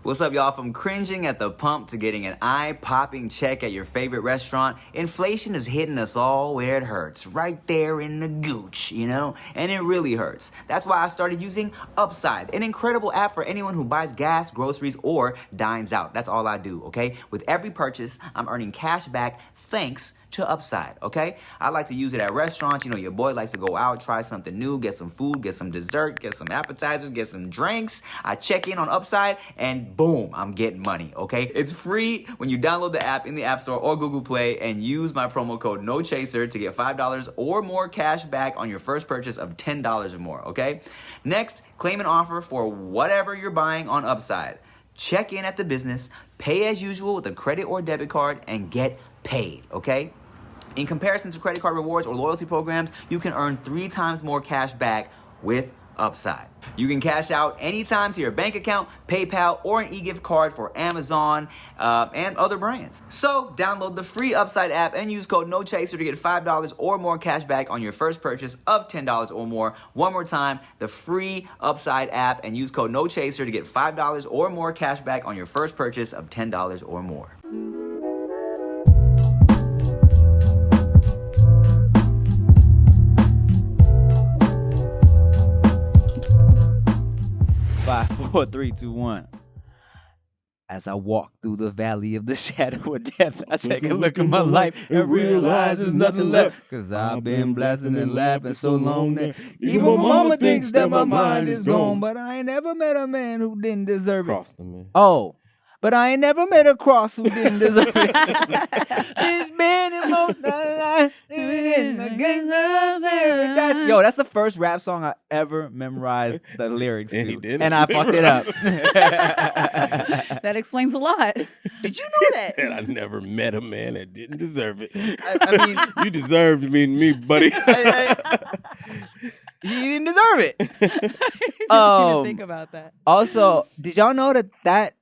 What's up, y'all? From cringing at the pump to getting an eye-popping check at your favorite restaurant, inflation is hitting us all where it hurts, right there in the gooch, you know? And it really hurts. That's why I started using Upside, an incredible app for anyone who buys gas, groceries, or dines out. That's all I do, okay? With every purchase, I'm earning cash back thanks to Upside, okay? I like to use it at restaurants. You know, your boy likes to go out, try something new, get some food, get some dessert, get some appetizers, get some drinks. I check in on Upside and boom, I'm getting money, okay? It's free when you download the app in the App Store or Google Play and use my promo code NOCHASER to get $5 or more cash back on your first purchase of $10 or more, okay? Next, claim an offer for whatever you're buying on Upside. Check in at the business, pay as usual with a credit or debit card, and get paid, okay? In comparison to credit card rewards or loyalty programs, you can earn 3 times more cash back with Upside. You can cash out anytime to your bank account, PayPal, or an e-gift card for Amazon and other brands. So download the free Upside app and use code NOCHASER to get $5 or more cash back on your first purchase of $10 or more. One more time, the free Upside app and use code NOCHASER to get $5 or more cash back on your first purchase of $10 or more. 5, 4, 3, 2, 1. As I walk through the valley of the shadow of death, I take a look at my life and realize there's nothing left. Cause I've been blasting and laughing so long that even my mama thinks that my mind is gone. But I ain't never met a man who didn't deserve it. Crossed them, man. Oh. But I ain't never met a cross who didn't deserve it. It's been emotional life, living in the gates of paradise. Yo, that's the first rap song I ever memorized the lyrics And to. he didn't. And I fucked it up. That explains a lot. Did you know that? Said I never met a man that didn't deserve it. I mean, You deserve to meet me, buddy. he didn't deserve it. Didn't even think about that. Also, did y'all know that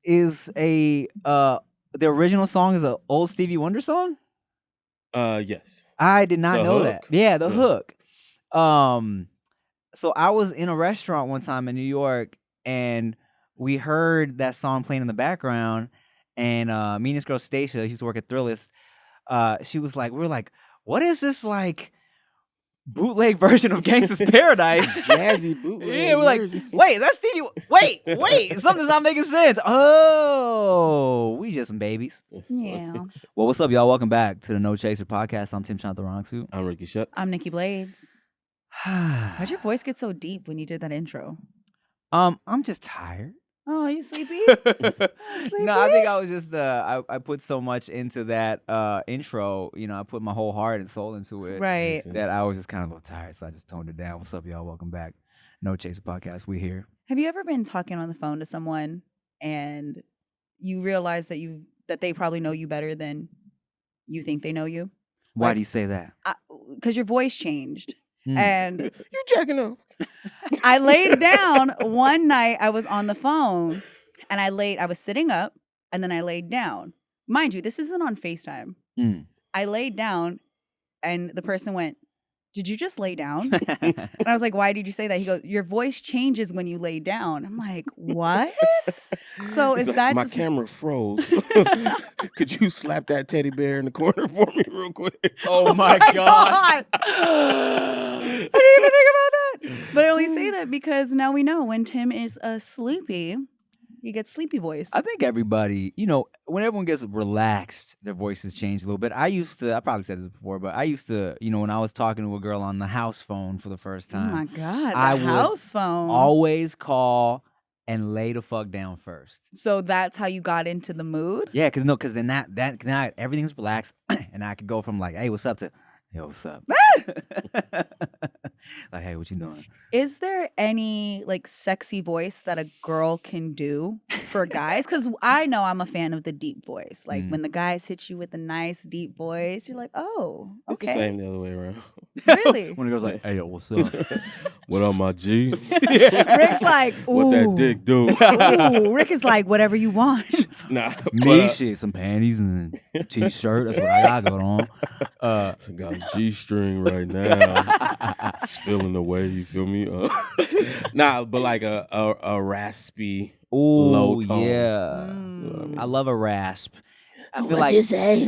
is the original song is an old Stevie Wonder song? Yes. I did not The know hook? that. Yeah, the Yeah. hook. So I was in a restaurant one time in New York, and we heard that song playing in the background. And me and this girl Stacia, she used to work at Thrillist. She was like, we were like, what is this like bootleg version of Gangsta's Paradise? Jazzy bootleg. Yeah, we're like, version. wait, is that Stevie? Wait, something's not making sense. Oh, we just some babies. Yeah. Well, what's up, y'all? Welcome back to the No Chaser podcast. I'm Tim Chantarangsu. I'm Ricky Shucks. I'm Nikki Blades. Why'd your voice get so deep when you did that intro? I'm just tired. Oh, you sleepy? Sleepy? No, I think I was just I put so much into that intro. You know, I put my whole heart and soul into it. Right. That I was just kind of a little tired, so I just toned it down. What's up, y'all? Welcome back. No Chaser podcast. We here. Have you ever been talking on the phone to someone and you realize that they probably know you better than you think they know you? Why Like- do you say that? Because your voice changed. Mm. And You jacking up. I laid down one night. I was on the phone and I was sitting up and then I laid down. Mind you, this isn't on FaceTime. Mm. I laid down and the person went, "Did you just lay down?" And I was like, "Why did you say that?" He goes, "Your voice changes when you lay down." I'm like, "What?" So He's is like, that my just... camera froze? Could you slap that teddy bear in the corner for me real quick? Oh my God. I didn't even think about that. But I only say that because now we know when Tim is sleepy, he gets sleepy voice. I think everybody, you know, when everyone gets relaxed, their voices change a little bit. I probably said this before, but I used to, you know, when I was talking to a girl on the house phone for the first Oh my time, God, I the would house phone. always call and lay the fuck down first. So that's how you got into the mood? Yeah, because then that now everything's relaxed, and I could go from like, hey, what's up to, yo, what's up? Like, hey, what you doing? Is there any like sexy voice that a girl can do for guys? Because I know I'm a fan of the deep voice. Like when the guys hit you with a nice deep voice, you're like, oh, It's the okay. same the other way around. Really? When the girl's like, hey, yo, what's up? What up, my G? Rick's like, ooh. What that dick do? Ooh, Rick is like, whatever you want. Nah. Me, shit, some panties and a t-shirt. That's what I got going on. I got a G-string right now. Just feeling the way, you feel me? Nah, but like a raspy, low tone. Yeah. You know what I mean? I love a rasp. I feel What'd like you say?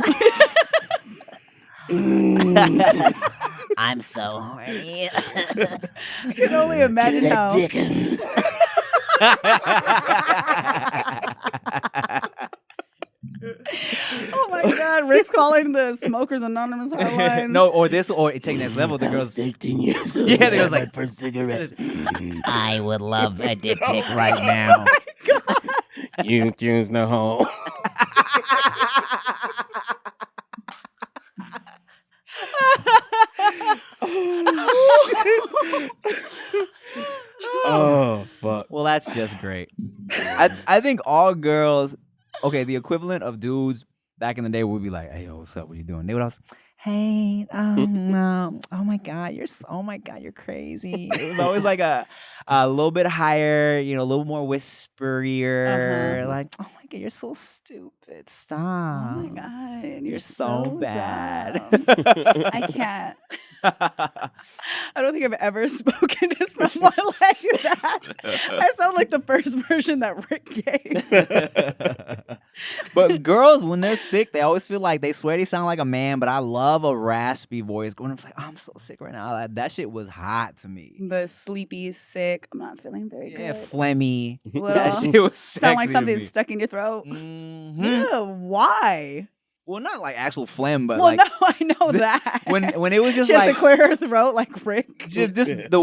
I'm so horny. I can only imagine how. Oh my God, Rick's calling the Smokers Anonymous hotline. no, or it take next level. The I was girls, 13 years old. Yeah, the girl's my like- first cigarette. I would love a dick pic right now. You use the hole. Oh fuck. well, that's just great. I think all girls, okay, the equivalent of dudes back in the day would be like, "Hey, yo, what's up? What you doing?" They would always, "Hey, no, oh my God, you're crazy." It was always like a little bit higher, a little more whisperier, like, "Oh my God, you're so stupid. Stop. Oh my God, You're so bad." dumb. I can't. I don't think I've ever spoken to someone like that. I sound like the first version that Rick gave. But girls, when they're sick, they always feel like they swear they sound like a man. But I love a raspy voice. Going, it's like, I'm so sick right now. That shit was hot to me. The sleepy, sick. I'm not feeling very Yeah, good. phlegmy. Little- That shit was sexy Sound like to something's me. stuck in your throat. Mhm. Yeah, why? Well, not like actual phlegm, but Well, like no, I know that. when it was just she has like to clear her throat like Rick. just the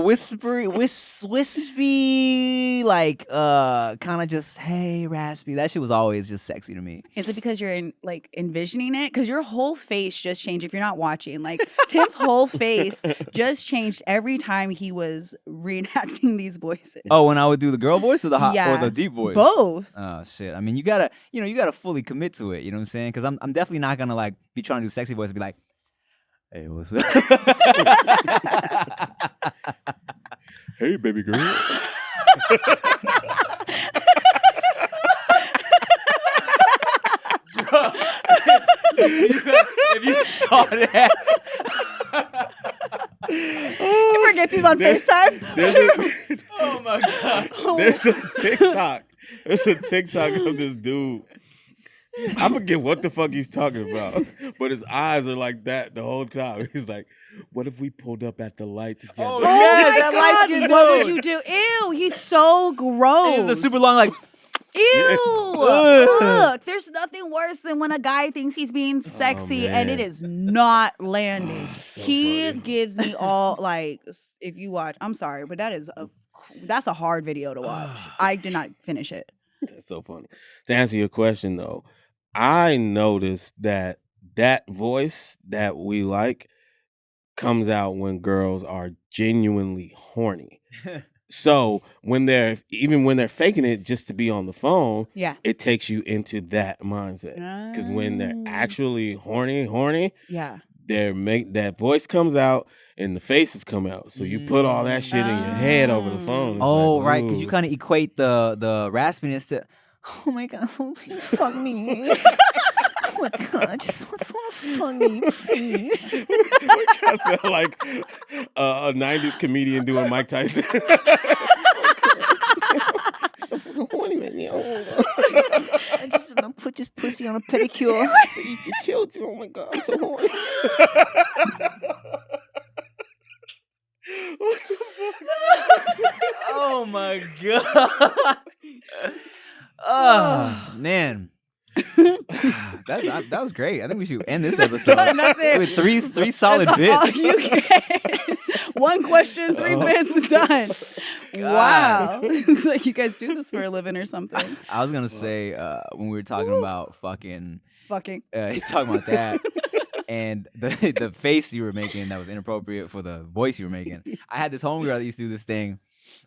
wispy, like kind of just hey raspy. That shit was always just sexy to me. Is it because you're envisioning it? Because your whole face just changed. If you're not watching, like Tim's whole face just changed every time he was reenacting these voices. Oh, when I would do the girl voice or the hot or Yeah. the deep voice. Both. Oh shit! I mean, you gotta fully commit to it. You know what I'm saying? Because I'm definitely not gonna like be trying to do sexy voice and be like, "Hey, what's up?" Hey, baby girl. If you saw that, He forgets he's on FaceTime. oh my God! There's a TikTok. There's a TikTok of this dude. I forget what the fuck he's talking about, but his eyes are like that the whole time. He's like, "What if we pulled up at the light together?" Oh, Oh yeah, my that God! light-skinned What would dude. you do? Ew! He's so gross. It's the super long like. Ew! Ugh. Look, there's nothing worse than when a guy thinks he's being sexy and it man. is not landing. So He funny. gives me all like, if you watch, I'm sorry, but that's a hard video to watch. I did not finish it. That's so funny. To answer your question though, I noticed that voice that we like comes out when girls are genuinely horny. So when they're faking it just to be on the phone, Yeah. it takes you into that mindset. Because when they're Oh. actually horny, Yeah. that voice comes out and the faces come out. So you put all that shit in your head over the phone. It's Oh, like, right, because you ooh. kind of equate the raspiness to, oh my God, please fuck me. Oh my God, I just want to fuck me, please. I sound like a 90s comedian doing Mike Tyson. So fucking horny right now. I just want to put this pussy on a pedicure. Eat your children. Oh my God, I'm so horny. What the fuck? Oh my God. Oh, man. that was great. I think we should end this episode That's it. with three solid That's all bits. you get. One question, 3 bits is done. Wow. It's like you guys do this for a living or something. I was gonna say when we were talking about fucking, Fucking. he's talking about that, and the face you were making that was inappropriate for the voice you were making. I had this homegirl that used to do this thing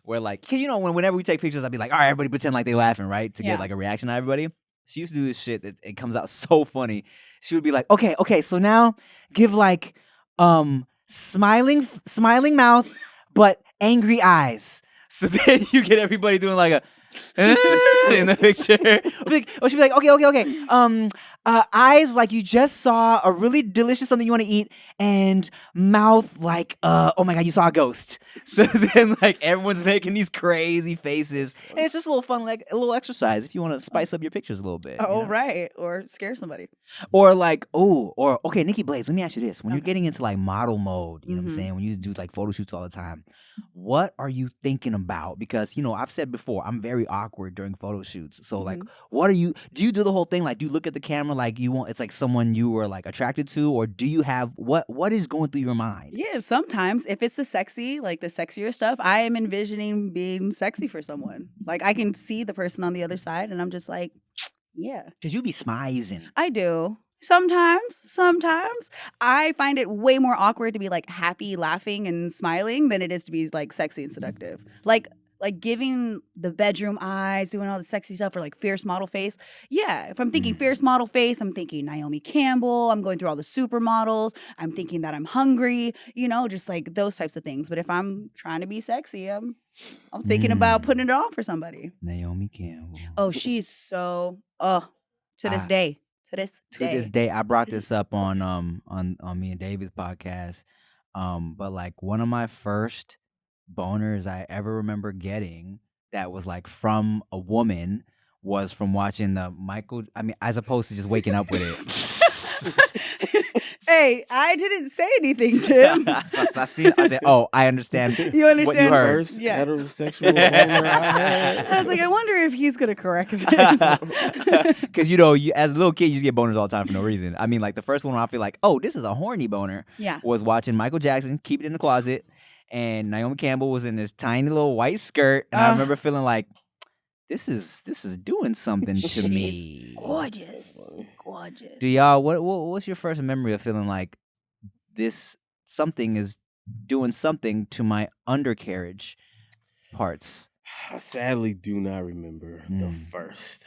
where, like, 'cause whenever we take pictures, I'd be like, all right, everybody pretend like they laughing, right, to Yeah. get like a reaction out of everybody. She used to do this shit that it comes out so funny. She would be like, okay, so now give like smiling mouth but angry eyes. So then you get everybody doing like a in the picture. She'd be like, okay. eyes like you just saw a really delicious something you want to eat, and mouth like, oh my God, you saw a ghost. So then like everyone's making these crazy faces, and it's just a little fun, like a little exercise if you want to spice up your pictures a little bit. Oh, you know? right. Or scare somebody. Or like, okay, Nikki Blaze, let me ask you this. When you're getting into like model mode, you know what I'm saying? When you do like photo shoots all the time, what are you thinking about? Because, I've said before, I'm very awkward during photo shoots. So like, do you do the whole thing? Like, do you look at the camera like it's like someone you were like attracted to? Or do you have, what is going through your mind? Yeah, sometimes if it's the sexier stuff, I am envisioning being sexy for someone. Like I can see the person on the other side and I'm just like, yeah. Because you be smizing. I do. Sometimes. I find it way more awkward to be like happy, laughing, and smiling than it is to be like sexy and seductive. Like giving the bedroom eyes, doing all the sexy stuff, or like fierce model face. Yeah, if I'm thinking fierce model face, I'm thinking Naomi Campbell. I'm going through all the supermodels. I'm thinking that I'm hungry, just like those types of things. But if I'm trying to be sexy, I'm thinking about putting it on for somebody. Naomi Campbell. Oh, she's so to this day. To this day, I brought this up on me and David's podcast. But like one of my first boners I ever remember getting that was like from a woman was from watching as opposed to just waking up with it. Hey, I didn't say anything, Tim. I said, oh, I understand. You understand? What you heard. First heterosexual boner I had. I was like, I wonder if he's gonna correct this. Because as a little kid, you just get boners all the time for no reason. I mean, like the first one where I feel like, oh, this is a horny boner. Yeah. Was watching Michael Jackson, Keep It in the Closet, and Naomi Campbell was in this tiny little white skirt, and I remember feeling like, this is doing something to me. Gorgeous. Do y'all what's your first memory of feeling like this something is doing something to my undercarriage parts? I sadly do not remember the first.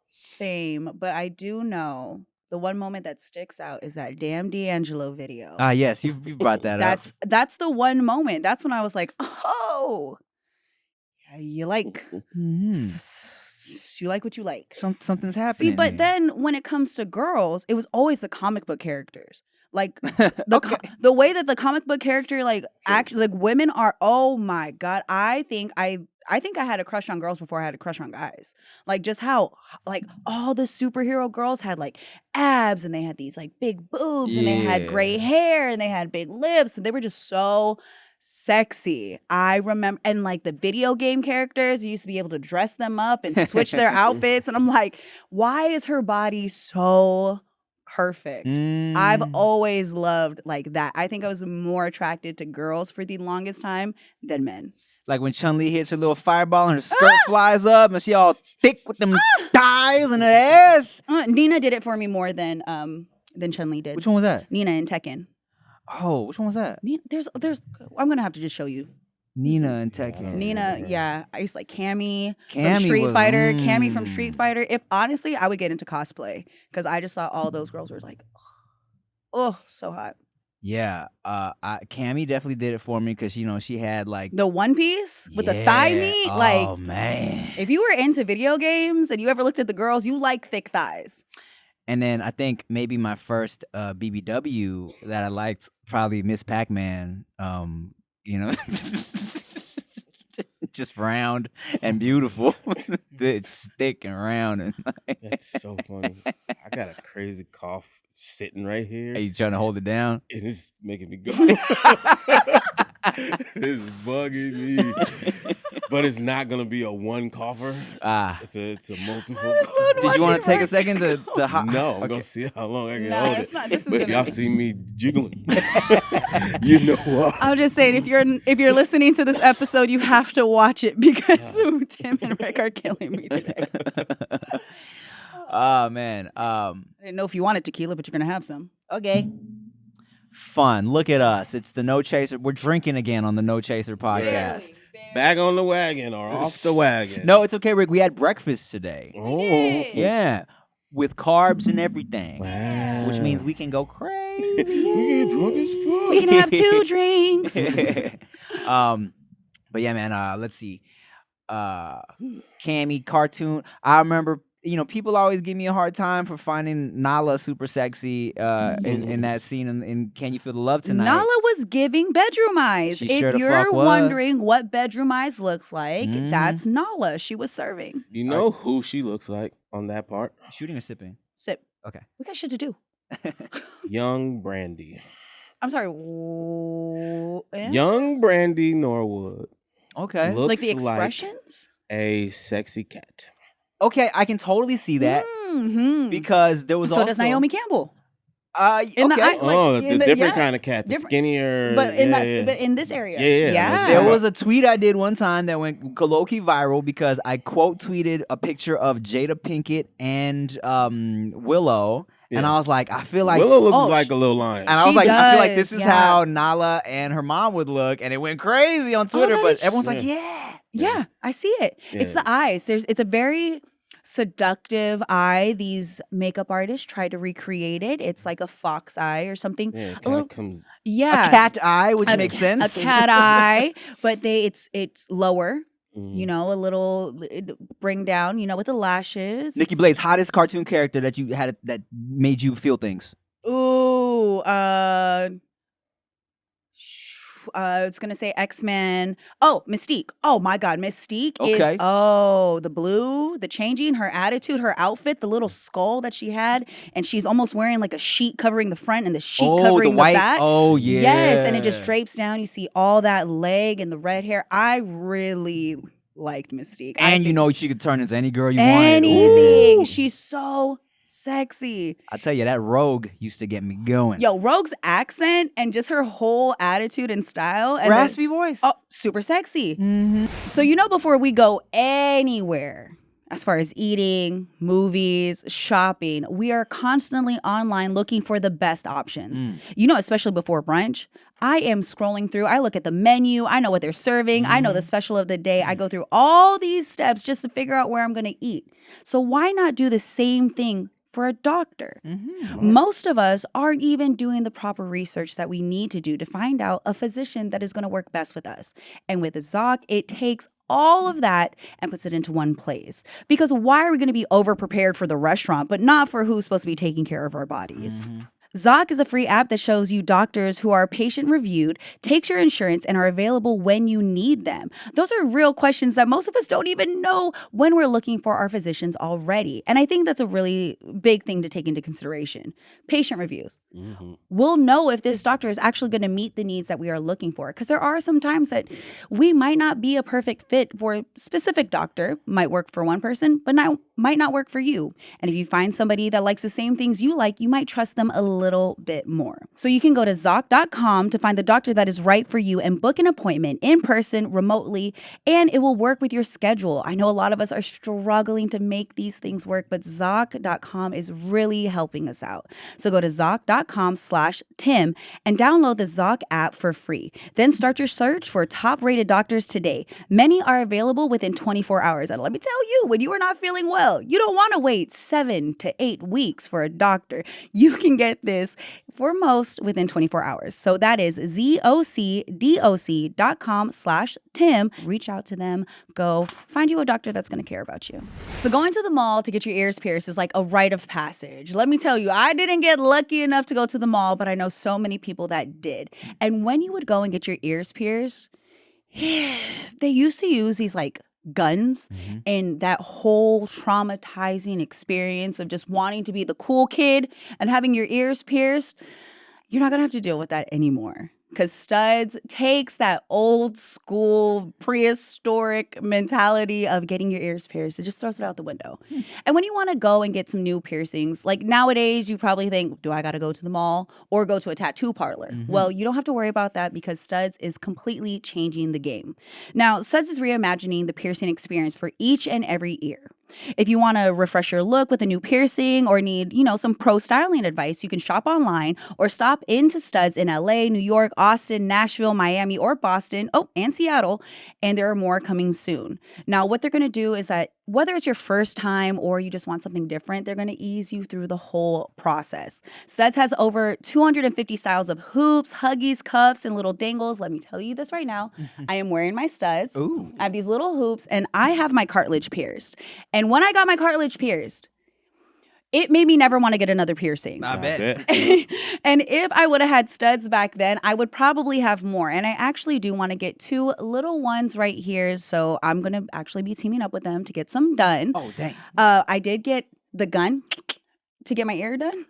Same, but I do know the one moment that sticks out is that damn D'Angelo video. Yes, you brought that up. That's the one moment. That's when I was like, oh, yeah, you like you like what you like. Something's happening. See, but then when it comes to girls, it was always the comic book characters. Like the way that the comic book character actually like women are, oh my God, I think I had a crush on girls before I had a crush on guys. Like just how like all the superhero girls had like abs and they had these like big boobs and they had gray hair and they had big lips and they were just so sexy. I remember, and like the video game characters, you used to be able to dress them up and switch their outfits. And I'm like, why is her body so perfect? I've always loved like that. I think I was more attracted to girls for the longest time than men. Like when Chun-Li hits her little fireball and her skirt flies up and she all thick with them thighs and her ass. Nina did it for me more than Chun-Li did. Which one was that? Nina in Tekken. Oh, which one was that? There's I'm gonna have to just show you. Nina and Tekken. Nina, yeah. I used to like Cammy from Street Fighter. Cammy from Street Fighter. If honestly, I would get into cosplay because I just saw all those girls were like, oh, so hot. Yeah, Cammy definitely did it for me because she had like the one piece with the thigh meat. Oh man! If you were into video games and you ever looked at the girls, you like thick thighs. And then I think maybe my first BBW that I liked probably Miss Pac-Man. Just round and beautiful. It's thick and round and That's so funny. I got a crazy cough sitting right here. Are you trying to hold it down? It is making me go. It's bugging me. But it's not gonna be a one cougher. It's a multiple. Did you want to take a second to No, I'm gonna see how long I can hold it. This is but if y'all see me jiggling, you know what? I'm just saying, if you're listening to this episode, you have to watch it because Tim and Rick are killing me today. Oh man. I didn't know if you wanted tequila, but you're gonna have some. Okay. Fun. Look at us. It's the No Chaser. We're drinking again on the No Chaser podcast. Back on the wagon or off the wagon? No, it's okay, Rick. We had breakfast today. Oh. Yeah. With carbs and everything. Wow. Which means we can go crazy. We get drunk as fuck. We can have 2 drinks. But yeah, man, let's see. Cammy cartoon. I remember people always give me a hard time for finding Nala super sexy in that scene in Can You Feel the Love Tonight? Nala was giving bedroom eyes. She If sure the you're fuck was. wondering what bedroom eyes looks like, Mhm. that's Nala. She was serving. You know who she looks like on that part? Shooting or sipping? Sip. Okay. We got shit to do. Young Brandy. I'm sorry. Young Brandy Norwood. Okay. Looks Like the expressions? a sexy cat. Okay, I can totally see that Mhm. because there was So also does Naomi Campbell. Okay. In the eye- Oh, in the different yeah, kind of cat, the different- skinnier. But in yeah. but in this area. Yeah. There was a tweet I did one time that went low-key viral because I quote tweeted a picture of Jada Pinkett and Willow, and Yeah. I was like, I feel like Willow looks Oh, like a little lion. And I was She like, I feel like this does, is yeah. how Nala and her mom would look, and it went crazy on Twitter. that But is- everyone's like, yeah. Yeah, I see it. It's Yeah. the eyes. It's a very seductive eye. These makeup artists try to recreate it. It's like a fox eye or something. Yeah, it a kind little, of comes. yeah, A cat eye, which A- makes sense. a cat eye, but it's lower. Mm. You know, a little bring down. with the lashes. Nikki Blade's hottest cartoon character that you had that made you feel things. Ooh, it's gonna say X-Men. Oh, Mystique. Oh my God, Mystique Okay. is the blue, the changing, her attitude, her outfit, the little skull that she had, and she's almost wearing like a sheet covering the front and the sheet covering the white. back. Oh yeah. Yes, and it just drapes down. You see all that leg and the red hair. I really liked Mystique. I And think she could turn into any girl you wanted. anything. Ooh. She's so sexy. I tell you, that Rogue used to get me going. Yo, Rogue's accent and just her whole attitude and style. And raspy voice. Oh, super sexy. Mm-hmm. So, before we go anywhere, as far as eating, movies, shopping, we are constantly online looking for the best options. Especially before brunch, I am scrolling through. I look at the menu. I know what they're serving. I know the special of the day. I go through all these steps just to figure out where I'm going to eat. So why not do the same thing for a doctor? Most of us aren't even doing the proper research that we need to do to find out a physician that is going to work best with us. And with Zoc, it takes all of that and puts it into one place. Because why are we going to be over-prepared for the restaurant, but not for who's supposed to be taking care of our bodies? Zoc is a free app that shows you doctors who are patient-reviewed, takes your insurance, and are available when you need them. Those are real questions that most of us don't even know when we're looking for our physicians already. And I think that's a really big thing to take into consideration. Patient reviews. We'll know if this doctor is actually going to meet the needs that we are looking for. Because there are some times that we might not be a perfect fit for a specific doctor. Might work for one person, but might not work for you. And if you find somebody that likes the same things you like, you might trust them a little bit more. So you can go to ZocDoc.com to find the doctor that is right for you and book an appointment in person, remotely, and it will work with your schedule. I know a lot of us are struggling to make these things work, but Zoc.com is really helping us out. So go to Zoc.com/Tim and download the Zoc app for free. Then start your search for top-rated doctors today. Many are available within 24 hours. And let me tell you, when you are not feeling well, you don't want to wait 7 to 8 weeks for a doctor. You can get this for most within 24 hours. So that is ZocDoc.com/Tim. Reach out to them. Go find you a doctor that's going to care about you. So going to the mall to get your ears pierced is like a rite of passage. Let me tell you, I didn't get lucky enough to go to the mall, but I know so many people that did. And when you would go and get your ears pierced, they used to use these like guns and that whole traumatizing experience of just wanting to be the cool kid and having your ears pierced. You're not going to have to deal with that anymore. Because Studs takes that old school prehistoric mentality of getting your ears pierced. It just throws it out the window. And when you want to go and get some new piercings, like nowadays you probably think, do I got to go to the mall or go to a tattoo parlor? Well, you don't have to worry about that because Studs is completely changing the game. Now, Studs is reimagining the piercing experience for each and every ear. If you want to refresh your look with a new piercing or need, some pro styling advice, you can shop online or stop into Studs in LA, New York, Austin, Nashville, Miami, or Boston, and Seattle. And there are more coming soon. Now, what they're going to do is that whether it's your first time or you just want something different, they're going to ease you through the whole process. Studs has over 250 styles of hoops, huggies, cuffs, and little dangles. Let me tell you this right now. I am wearing my studs. Ooh. I have these little hoops, and I have my cartilage pierced. And when I got my cartilage pierced, it made me never want to get another piercing. I bet. And if I would have had studs back then, I would probably have more. And I actually do want to get 2 little ones right here. So I'm going to actually be teaming up with them to get some done. Oh, dang. I did get the gun to get my ear done.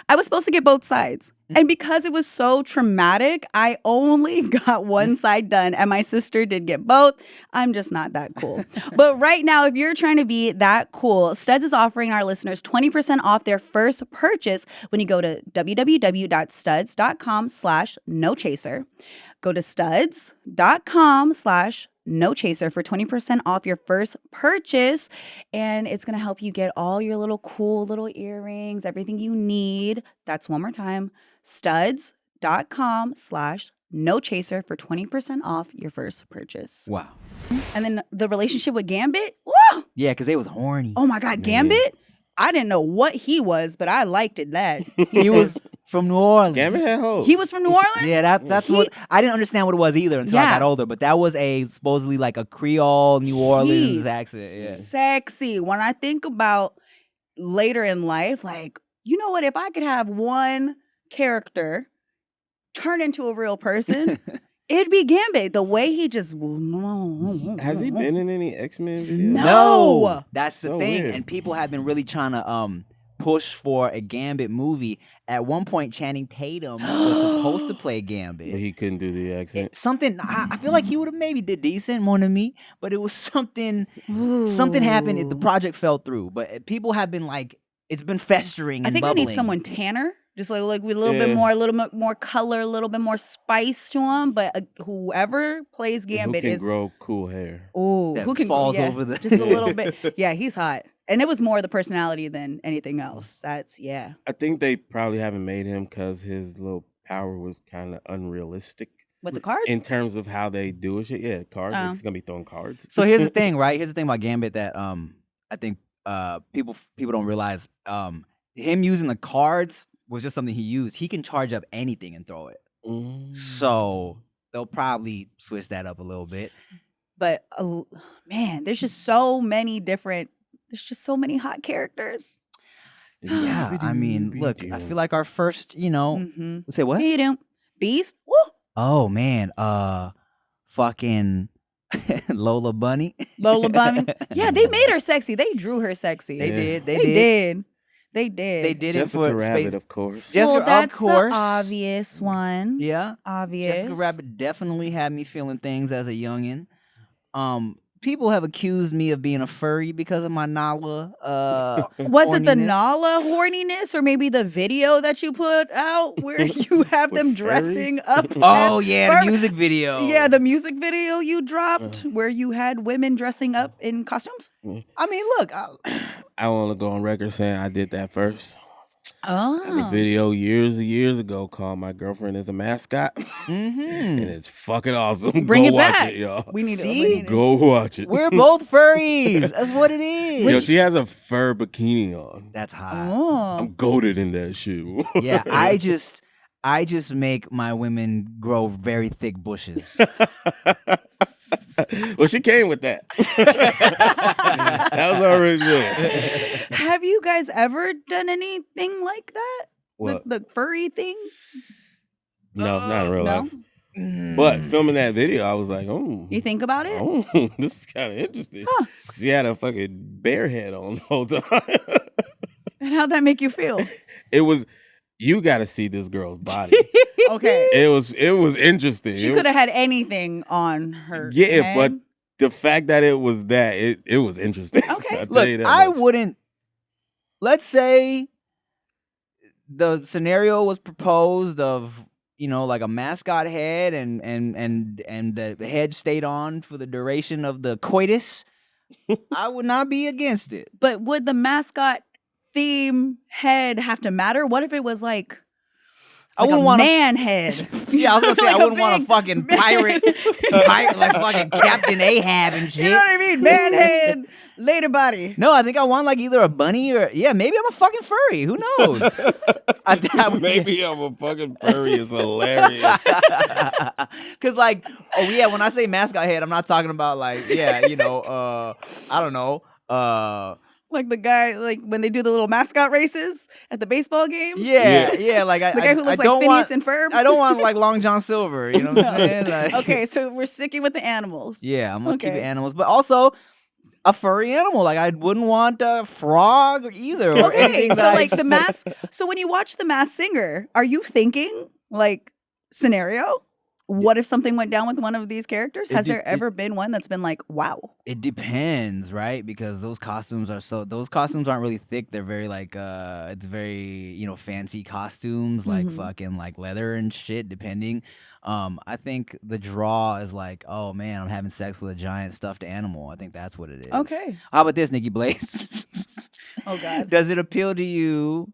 I was supposed to get both sides. And because it was so traumatic, I only got one side done. And my sister did get both. I'm just not that cool. But right now, if you're trying to be that cool, Studs is offering our listeners 20% off their first purchase when you go to www.studs.com/nochaser. Go to studs.com/nochaser for 20% off your first purchase. And it's going to help you get all your little cool little earrings, everything you need. That's one more time, studs.com/nochaser for 20% off your first purchase. Wow. And then the relationship with Gambit. Whoa! Yeah, because they was horny. Oh my God, Gambit? I didn't know what he was, but I liked it that. He was from New Orleans. Gambit had hoes. He was from New Orleans? Yeah, that's what I didn't understand what it was either until I Yeah. got older. But that was a supposedly like a Creole New Orleans He's accent. Yeah. sexy. When I think about later in life, like, you know what? If I could have one character turn into a real person, it'd be Gambit. The way he just Has he been in any X-Men videos? No. That's the So thing. weird. And people have been really trying to push for a Gambit movie. At one point, Channing Tatum was supposed to play Gambit. But he couldn't do the accent. Something I feel like he would have maybe did decent more than me, but it was something happened. The project fell through. But people have been like, it's been festering. And I think bubbling. we need someone tanner, just like with a little bit more color, a little bit more spice to him. But whoever plays Gambit who can is grow cool hair. ooh, That who can falls over the just a little bit. Yeah, he's hot, and it was more the personality than anything else. That's yeah. I think they probably haven't made him because his little power was kind of unrealistic With the cards, in terms of how they do shit. Yeah, cards. Oh. He's gonna be throwing cards. So here's the thing, right? Here's the thing about Gambit that I think people don't realize. Him using the cards was just something he used. He can charge up anything and throw it. So they'll probably switch that up a little bit. but man, there's just so many different. There's just so many hot characters. Yeah, I mean, look, I feel like our first, Mm-hmm. say what? Beast. Woo! Oh man, fucking Lola Bunny. Lola Bunny. Yeah, they made her sexy. They drew her sexy. They Yeah. did. They did. They did Jessica it for Rabbit, space. of course. Jessica, well, that's of course. the obvious one. Yeah. Obvious. Jessica Rabbit definitely had me feeling things as a youngin. People have accused me of being a furry because of my Nala. Was it the horniness. Nala horniness, or maybe the video that you put out where you have them With dressing furries? up? Oh as yeah, the fur- music video. Yeah, the music video you dropped where you had women dressing up in costumes. I mean, look. I want to go on record saying I did that first. I have a Oh, video years ago called "My Girlfriend Is a Mascot," and it's fucking awesome. Bring Go it watch back. it, y'all. we need See? to. Go watch it. We're both furries. That's what it is. Yo, she has a fur bikini on. That's hot. Oh, I'm goated in that shit. Yeah, I just make my women grow very thick bushes. Well, she came with that. That was already there. have you guys ever done anything like that? What? The furry thing? No, not in real No? life. But filming that video, I was like, oh, You think about it? oh, this is kind of interesting. She had a fucking bear head on the whole time. And how'd that make you feel? It was. You got to see this girl's body. Okay. It was interesting. She could have had anything on her. Yeah, head. but the fact that it was that, it was interesting. Okay. I'll tell Look, you that I much. wouldn't. Let's say the scenario was proposed of like a mascot head, and the head stayed on for the duration of the coitus. I would not be against it. But would the mascot theme head have to matter? What if it was like I wouldn't a want man head? Yeah, I was gonna say Like I a wouldn't want a big fucking pirate, like fucking Captain Ahab and shit. You know what I mean? Man head. Later, body. No, I think I want like either a bunny or maybe I'm a fucking furry. Who knows? Maybe I'm a fucking furry is hilarious. Cause like, when I say mascot head, I'm not talking about like, I don't know, Like the guy, like when they do the little mascot races at the baseball games. yeah, like The guy who looks I like don't Phineas want, and Ferb. I don't want like Long John Silver. You know what I'm saying? Like, Okay, so we're sticking with the animals. yeah, I'm gonna keep Okay. it animals, but also a furry animal. Like I wouldn't want a frog either. Or Okay, anything so like the mask. So when you watch The Masked Singer, are you thinking like scenario? What if something went down with one of these characters? Has there ever been one that's been like, wow? It depends, right? Because those costumes aren't really thick. They're very like it's very, fancy costumes, like fucking like leather and shit, depending. I think the draw is like, oh man, I'm having sex with a giant stuffed animal. I think that's what it is. Okay. How about this, Nikki Blaze? Oh God. Does it appeal to you?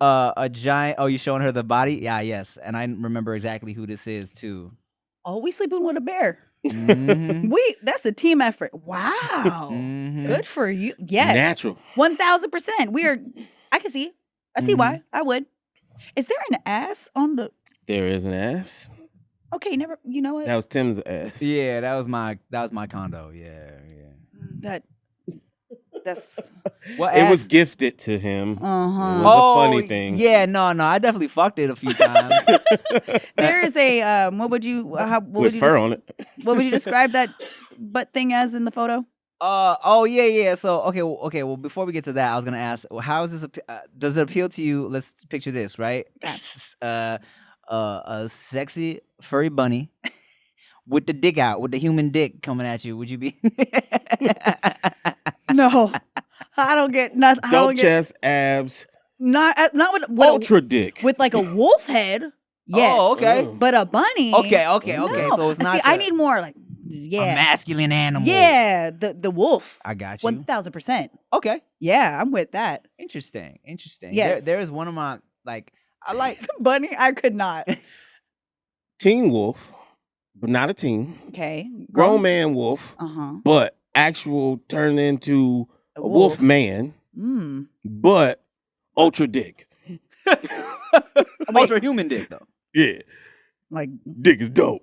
A giant. Oh, you showing her the body? Yeah, yes. And I remember exactly who this is too. Oh, we sleeping with a bear. Mhm. That's a team effort. Wow. Mhm. Good for you. Yes. Natural. 1000%. I can see. I see why. I would. Is there an ass on the? There is an ass. Okay, never. You know what? That was Tim's ass. Yeah, that was my condo. Yeah. That's. What It was ass? gifted to him. It Uh-huh. was a funny thing. Yeah, no, I definitely fucked it a few times. There is a what would you With fur on it. what would you describe that butt thing as in the photo? Yeah. So okay. Well, before we get to that, I was gonna ask, how is this? Does it appeal to you? Let's picture this, right? A sexy furry bunny with the dick out, with the human dick coming at you. Would you be? No, I don't get nothing. I Dope don't get chest, abs, not with ultra dick. with like a wolf head. Yes. Oh, okay. But a bunny. Okay. No. So it's not. See, I need more like a masculine animal. Yeah, the wolf. I got you. 1000%. Okay. Yeah, I'm with that. Interesting. Yes. There is one of my like. I like. Bunny, I could not. Teen wolf, but not a teen. Okay. Grown man wolf, but actual turned into a wolf man, but ultra dick. Ultra human dick though. Yeah. Like Dick is dope.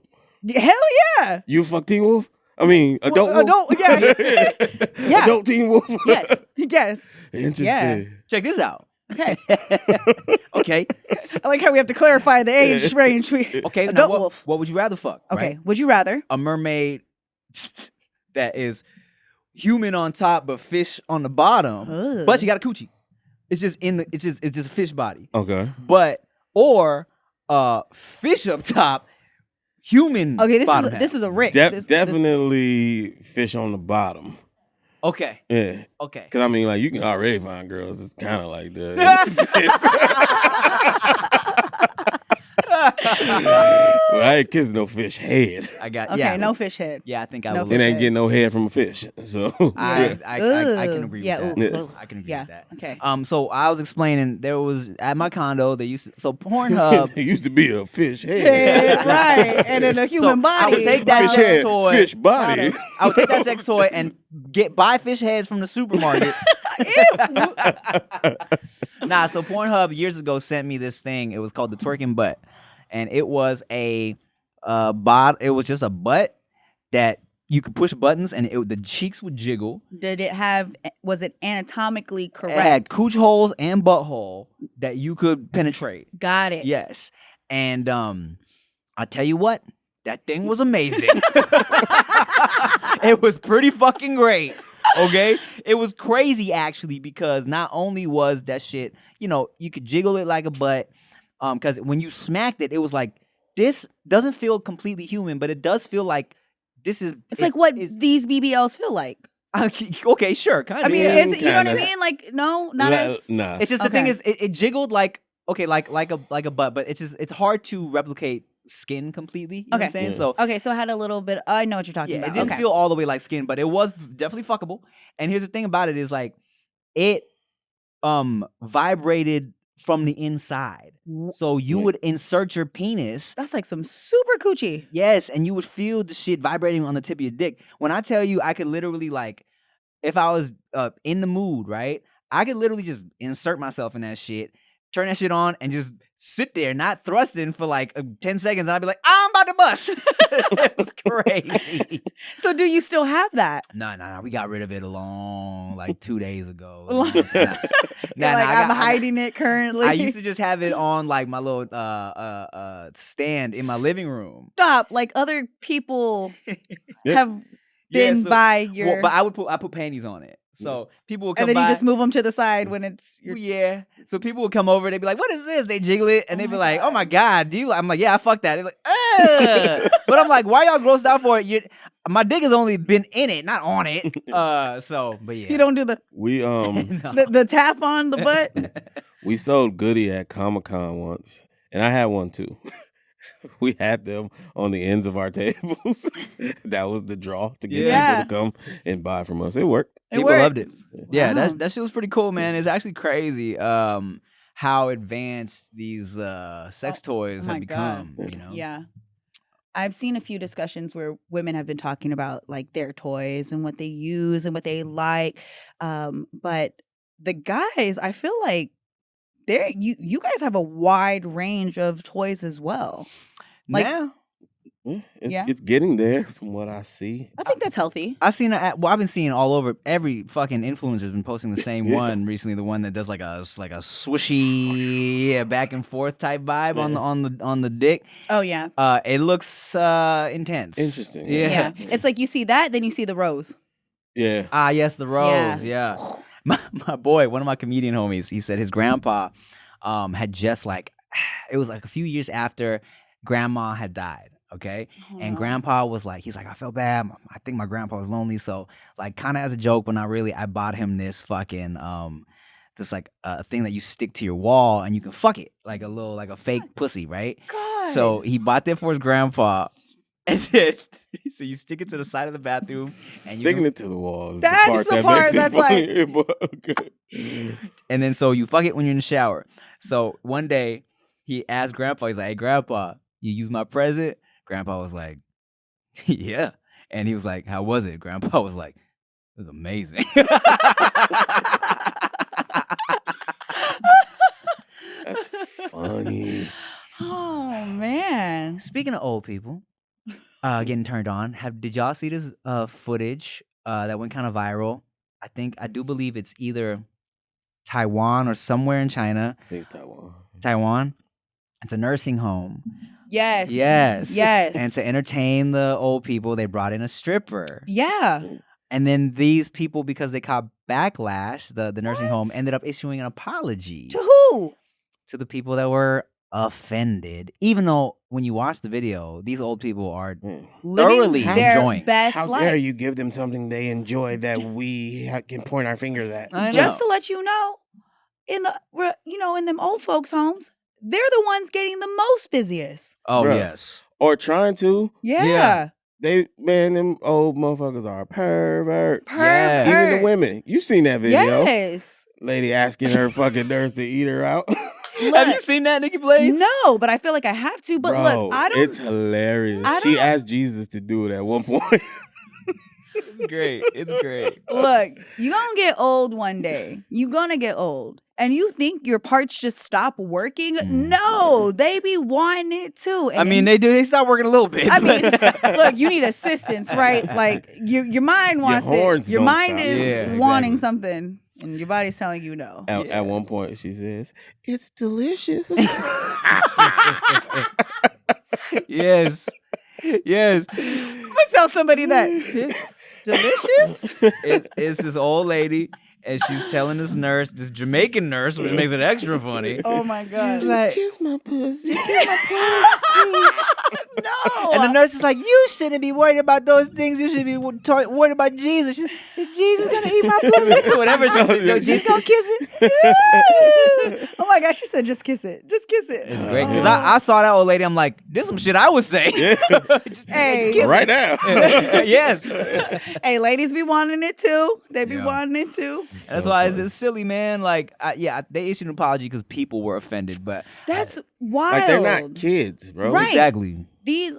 hell yeah. You fuck teen wolf? I mean, adult wolf? Adult, yeah. Yeah. Adult teen wolf? Yes. Yes. Interesting. Yeah. Check this out. Okay. Okay. I like how we have to clarify the age range. Okay. Now Adult what, wolf. what would you rather fuck? Okay. Right? Would you rather? A mermaid that is human on top but fish on the bottom, Ugh. but she got a coochie. It's just it's just a fish body. Okay. Or fish up top, human. Okay, bottom this is a Rick. Definitely fish on the bottom. Okay. Yeah. Okay. Because, I mean, like, you can already find girls. It's kind of like the... Well, I ain't kissing no fish head. I got Okay, no fish head. Yeah, I think I No would. It fish ain't head. getting no head from a fish. So I can agree Yeah, with ooh, that. ooh. I can agree Yeah. with that. Okay. So I was explaining there was at my condo they used to, so Pornhub. it used to be a fish head. Yeah, right. And then a human body. I would take that Fish sex head, toy. fish body. I would take that sex toy and buy fish heads from the supermarket. Nah, so Pornhub years ago sent me this thing. It was called the twerking butt, and it was a It was just a butt that you could push buttons, and the cheeks would jiggle. Was it anatomically correct? It had cooch holes and butthole that you could penetrate. Got it. Yes, and I tell you what, that thing was amazing. It was pretty fucking great. Okay, it was crazy actually, because not only was that shit, you could jiggle it like a butt, because when you smacked it, it was like, this doesn't feel completely human, but it does feel like this is. It's like what these BBLs feel like. Okay, sure, kind of. I mean, Yeah, is it, you know what I kinda. mean? Like, no, not as. Nah. It's just the thing Okay. is, it jiggled like a butt, but it's hard to replicate skin completely. You know what I'm Okay. saying? Yeah. So Okay, so I had a little bit. I know what you're talking yeah, about. it didn't Okay. feel all the way like skin, but it was definitely fuckable. And here's the thing about it is like it vibrated from the inside. So you would insert your penis. That's like some super coochie. Yes, and you would feel the shit vibrating on the tip of your dick. When I tell you, I could literally like, if I was in the mood, right, I could literally just insert myself in that shit, turn that shit on, and just sit there, not thrusting for like 10 seconds, and I'd be like, I'm about to bust. It was crazy. So do you still have that? No, we got rid of it like 2 days ago. I'm hiding it currently. I used to just have it on like my little stand in my living room. Stop. Like other people have been by your. Well, but I put panties on it, so people would come and then by. you just move them to the side when it's your. Yeah. So people would come over. They'd be like, "What is this?" They jiggle it, and they'd be like, "Oh my god, do you?" I'm like, "Yeah, I fuck that." They're like, "Ugh." But I'm like, "Why y'all grossed out for it? My dick has only been in it, not on it." But yeah, You don't do the No. the tap on the butt. We sold Goody at Comic-Con once, and I had one too. We had them on the ends of our tables. That was the draw to get people to come and buy from us. It worked. People loved it. Yeah, Wow. that shit was pretty cool, man. It's actually crazy how advanced these sex toys my have become. God. You know? Yeah. I've seen a few discussions where women have been talking about like their toys and what they use and what they like. But the guys, I feel like you guys have a wide range of toys as well. Like, It's getting there from what I see. I think that's healthy. I've been seeing all over. Every fucking influencer's been posting the same one recently. The one that does like a swishy back and forth type vibe on the dick. Oh yeah. It looks intense. Interesting. Yeah. It's like you see that, then you see the rose. Yeah. Ah, yes, the rose. Yeah. My boy, one of my comedian homies, he said his grandpa had just it was like a few years after grandma had died. Okay. And grandpa was like, he's like, I felt bad. I think my grandpa was lonely. So like kind of as a joke, but not really, I bought him this fucking this like thing that you stick to your wall and you can fuck it like a fake pussy, right? God. So he bought that for his grandpa. And then, so you stick it to the side of the bathroom. And Sticking it to the walls. That's the part makes it that's like. funny, but okay. And then so you fuck it when you're in the shower. So one day he asked grandpa, he's like, "Hey grandpa, you use my present?" Grandpa was like, "Yeah." And he was like, "How was it?" Grandpa was like, "It was amazing." That's funny. Oh man. Speaking of old people getting turned on, did y'all see this footage that went kind of viral? I do believe it's either Taiwan or somewhere in China. I think it's Taiwan. Taiwan. It's a nursing home. Yes. Yes. And to entertain the old people, they brought in a stripper. Yeah. And then these people, because they caught backlash, the nursing home ended up issuing an apology To who? to the people that were offended. Even though when you watch the video, these old people are thoroughly Living their enjoying. best How life. dare you give them something they enjoy that we can point our fingers at? I know. Just to let you know, in them old folks' homes, they're the ones getting the most busiest. Oh, Bruh. yes. Or trying to. Yeah. Them old motherfuckers are perverts. Yes. Even the women. You seen that video? Yes. Lady asking her fucking nurse to eat her out. Have you seen that, Nikki Blades? No, but I feel like I have to. But Bro, look, I don't. It's hilarious. I She don't- asked Jesus to do it at one point. It's great. It's great. Look, you're gonna get old one day. You're gonna get old. And you think your parts just stop working? No, they be wanting it too. And I mean, they do. They start working a little bit. I mean, look, you need assistance, right? Like your mind wants horns it. Your don't mind stop. is Yeah, wanting exactly. something, and your body's telling you no. At one point, she says, "It's delicious." Yes. Yes. I'm gonna tell somebody that it's delicious. It's this old lady, and she's telling this nurse, this Jamaican nurse, which makes it extra funny. Oh my god! She's like, Kiss my pussy. no. and the nurse is like, "You shouldn't be worried about those things. You should be worried about Jesus. Is Jesus gonna eat my pussy? Whatever she said, no, Jesus gonna kiss it." Oh my gosh, she said, "Just kiss it. Just kiss it." It's great because I saw that old lady. I'm like, this is some shit I would say. Hey, Right now. Yes. hey, ladies be wanting it too. They be Yeah. wanting it too. That's why it's silly, man. Like, they issued an apology because people were offended, but That's wild. Like they're not kids, bro. Right. exactly. These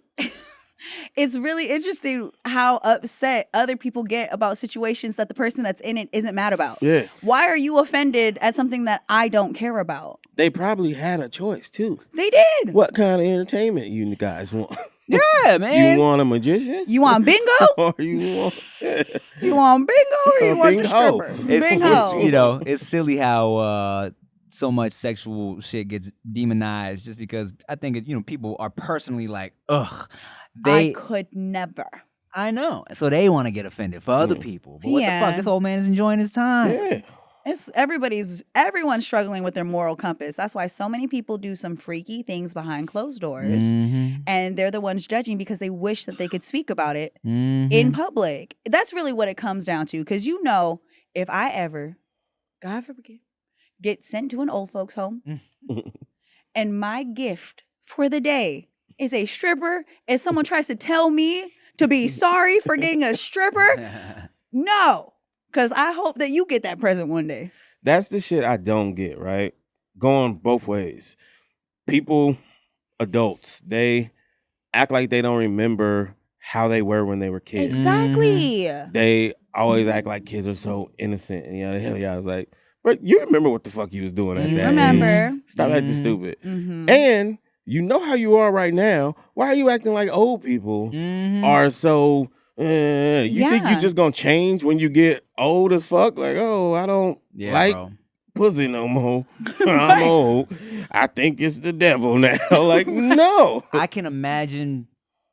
It's really interesting how upset other people get about situations that the person that's in it isn't mad about. Yeah. Why are you offended at something that I don't care about? They probably had a choice too. They did. What kind of entertainment you guys want? Yeah, man. You want a magician? You want bingo? Or you want You want bingo or you want the Bingo. stripper? It's, Bingo. you know, it's silly how so much sexual shit gets demonized just because I think people are personally like, ugh. I could never. I know. So they want to get offended for other people. But what the fuck? This old man is enjoying his time. Yeah. It's everyone's struggling with their moral compass. That's why so many people do some freaky things behind closed doors, and they're the ones judging because they wish that they could speak about it in public. That's really what it comes down to. Because if I ever, God forbid, get sent to an old folks home, and my gift for the day is a stripper, and someone tries to tell me to be sorry for getting a stripper, no. Because I hope that you get that present one day. That's the shit I don't get, right? Going both ways. People, adults, they act like they don't remember how they were when they were kids. Exactly. They always act like kids are so innocent. And the hell yeah, I was like, but you remember what the fuck you was doing at that remember. age. Stop acting stupid. And you know how you are right now. Why are you acting like old people are so... you think you just gonna change when you get old as fuck? Like, oh, I don't like pussy no more. I'm old. I think it's the devil now. Like, no. I can imagine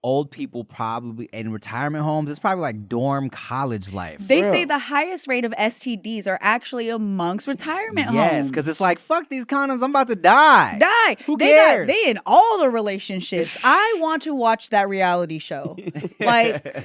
old people probably in retirement homes. It's probably like dorm college life. They say the highest rate of STDs are actually amongst retirement homes. Yes, because it's like, fuck these condoms. I'm about to die. Who They cares? They in all the relationships. I want to watch that reality show. Like,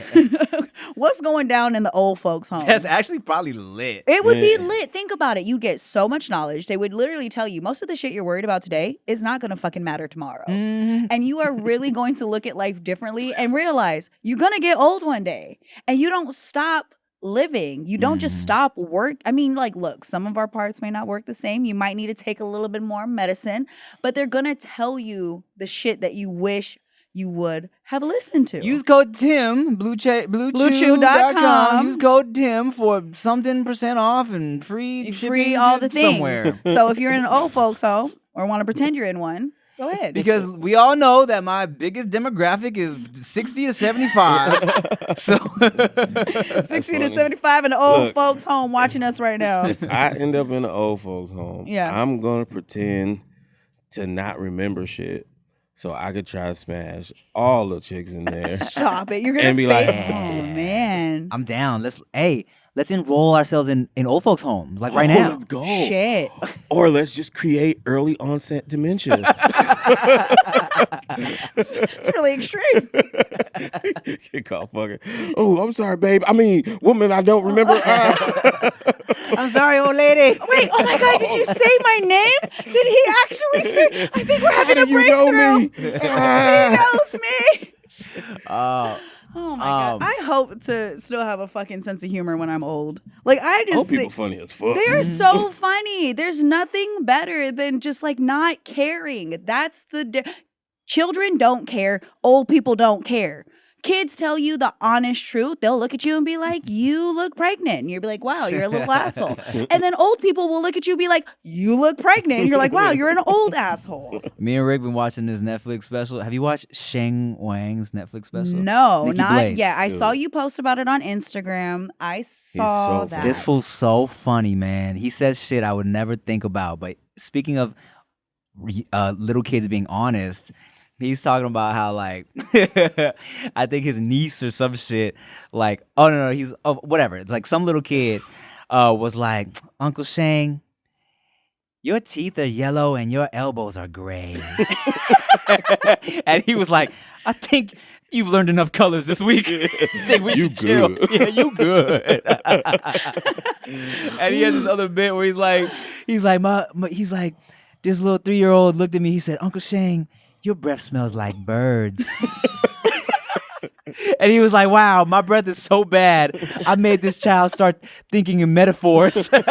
what's going down in the old folks' home? That's actually probably lit. It would be lit. Think about it. You'd get so much knowledge. They would literally tell you most of the shit you're worried about today is not going to fucking matter tomorrow. And you are really going to look at life differently and realize you're going to get old one day. And you don't stop living. You don't just stop work. I mean, like, look, some of our parts may not work the same. You might need to take a little bit more medicine, but they're going to tell you the shit that you wish you would have listened to. Use code Tim, BlueChew.com. Use code Tim for something % off and free shipping all the things. somewhere. So if you're in an old folks home or want to pretend you're in one, go ahead. Because we all know that my biggest demographic is 60 to 75. So 60 to 75 in the old folks home watching us right now. If I end up in an old folks home, I'm gonna pretend to not remember shit. So I could try to smash all the chicks in there. Stop it. You're gonna be fake. like, Oh man. I'm down. Let's enroll ourselves in old folks homes like right now. Let's go. Shit. Or let's just create early onset dementia. It's really extreme. Get caught fucking. Oh, I'm sorry, babe. I mean, woman, I don't remember. I'm sorry, old lady. Wait, oh my God, did you say my name? Did he actually say? I think we're having a you know breakthrough. me? He knows me. Oh my God. I hope to still have a fucking sense of humor when I'm old. Like, I just Old people think funny as fuck. they're so funny. There's nothing better than just like not caring. That's children don't care. Old people don't care. Kids tell you the honest truth. They'll look at you and be like, you look pregnant. And you'll be like, wow, you're a little asshole. And then old people will look at you and be like, you look pregnant. And you're like, wow, you're an old asshole. Me and Rick been watching this Netflix special. Have you watched Sheng Wang's Netflix special? No, Nikki not Blades. yet. I saw you post about it on Instagram. I saw so that. funny. This fool's so funny, man. He says shit I would never think about. But speaking of little kids being honest, he's talking about how, like, I think his niece or some shit, like, whatever. It's like some little kid was like, Uncle Shang, your teeth are yellow and your elbows are gray. And he was like, I think you've learned enough colors this week. I think we should chill. Yeah, you good. And he has this other bit where he's like, this little 3-year-old looked at me. He said, Uncle Shang, your breath smells like birds. And he was like, wow, my breath is so bad. I made this child start thinking in metaphors. Oh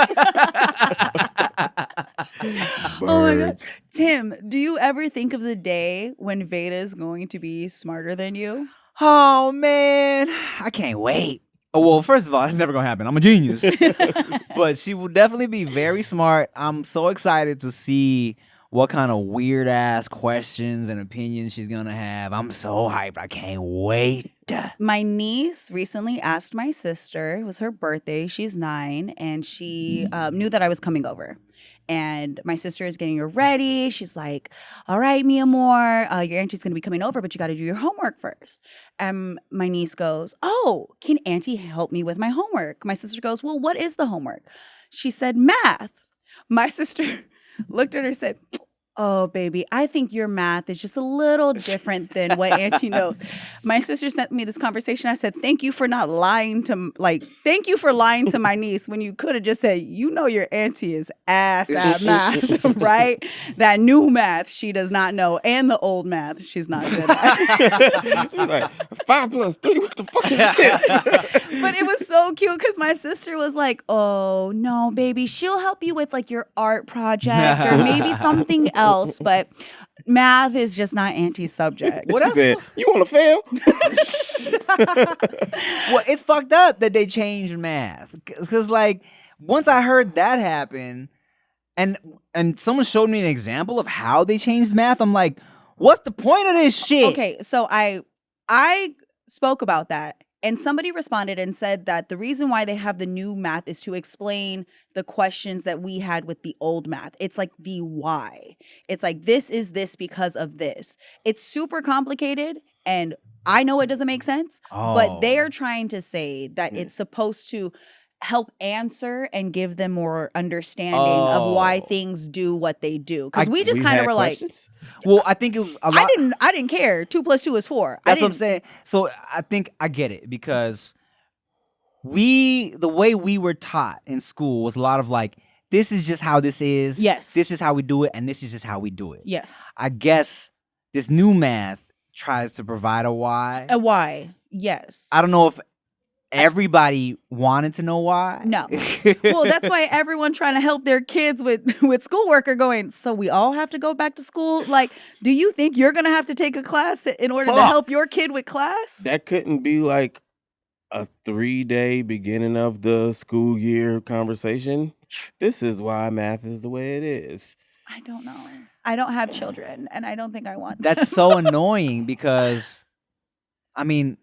my God. Tim, do you ever think of the day when Veda's going to be smarter than you? Oh man, I can't wait. Oh, well, first of all, it's never gonna happen. I'm a genius. But she will definitely be very smart. I'm so excited to see what kind of weird ass questions and opinions she's gonna have. I'm so hyped. I can't wait. My niece recently asked my sister, it was her birthday, she's 9, and she knew that I was coming over. And my sister is getting her ready. She's like, all right, mi amor, your auntie's going to be coming over, but you got to do your homework first. And my niece goes, oh, can auntie help me with my homework? My sister goes, well, what is the homework? She said, math. My sister looked at her and said, oh, baby, I think your math is just a little different than what auntie knows. My sister sent me this conversation. I said, thank you for not lying to, thank you for lying to my niece when you could have just said, you know, your auntie is ass at math, right? That new math she does not know, and the old math she's not good at. It's like 5 + 3. What the fuck is this? But it was so cute because my sister was like, oh, no, baby, she'll help you with like your art project or maybe something else. But math is just not auntie's subject. What else? Said, you want to fail? Well, it's fucked up that they changed math. Because, like, once I heard that happen, and someone showed me an example of how they changed math, I'm like, what's the point of this shit? Okay, so I spoke about that, and somebody responded and said that the reason why they have the new math is to explain the questions that we had with the old math. It's like the why. It's like, this is this because of this. It's super complicated, and I know it doesn't make sense, but they are trying to say that it's supposed to help answer and give them more understanding of why things do what they do. Because we just kind of were questions? like, well, I think it was a lot. I didn't care. 2 + 2 is 4. That's what I'm saying. So I think I get it, because the way we were taught in school was a lot of like, this is just how this is. Yes. This is how we do it, and this is just how we do it. Yes. I guess this new math tries to provide a why. A why? Yes. I don't know if everybody wanted to know why. No. Well, that's why everyone trying to help their kids with schoolwork are going, so we all have to go back to school? Like, do you think you're going to have to take a class in order to help your kid with class? That couldn't be like a 3-day beginning of the school year conversation. This is why math is the way it is. I don't know. I don't have children, and I don't think I want That's so annoying, because, I mean,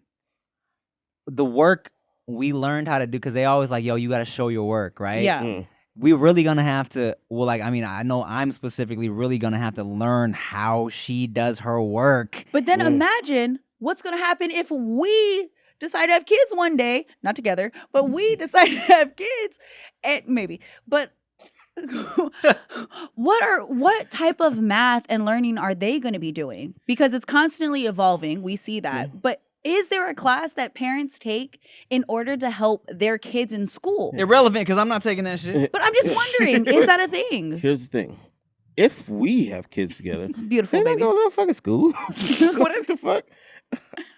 the work we learned how to do, because they always like, yo, you got to show your work, right? Yeah. We're really going to have to, well, like, I mean, I know I'm specifically really going to have to learn how she does her work. But then imagine what's going to happen if we decide to have kids one day, not together, but we decide to have kids, and maybe, but what type of math and learning are they going to be doing? Because it's constantly evolving. We see that. But is there a class that parents take in order to help their kids in school? Irrelevant, because I'm not taking that shit. But I'm just wondering, is that a thing? Here's the thing. If we have kids together, Beautiful they not babies. go to no fucking school. What the fuck?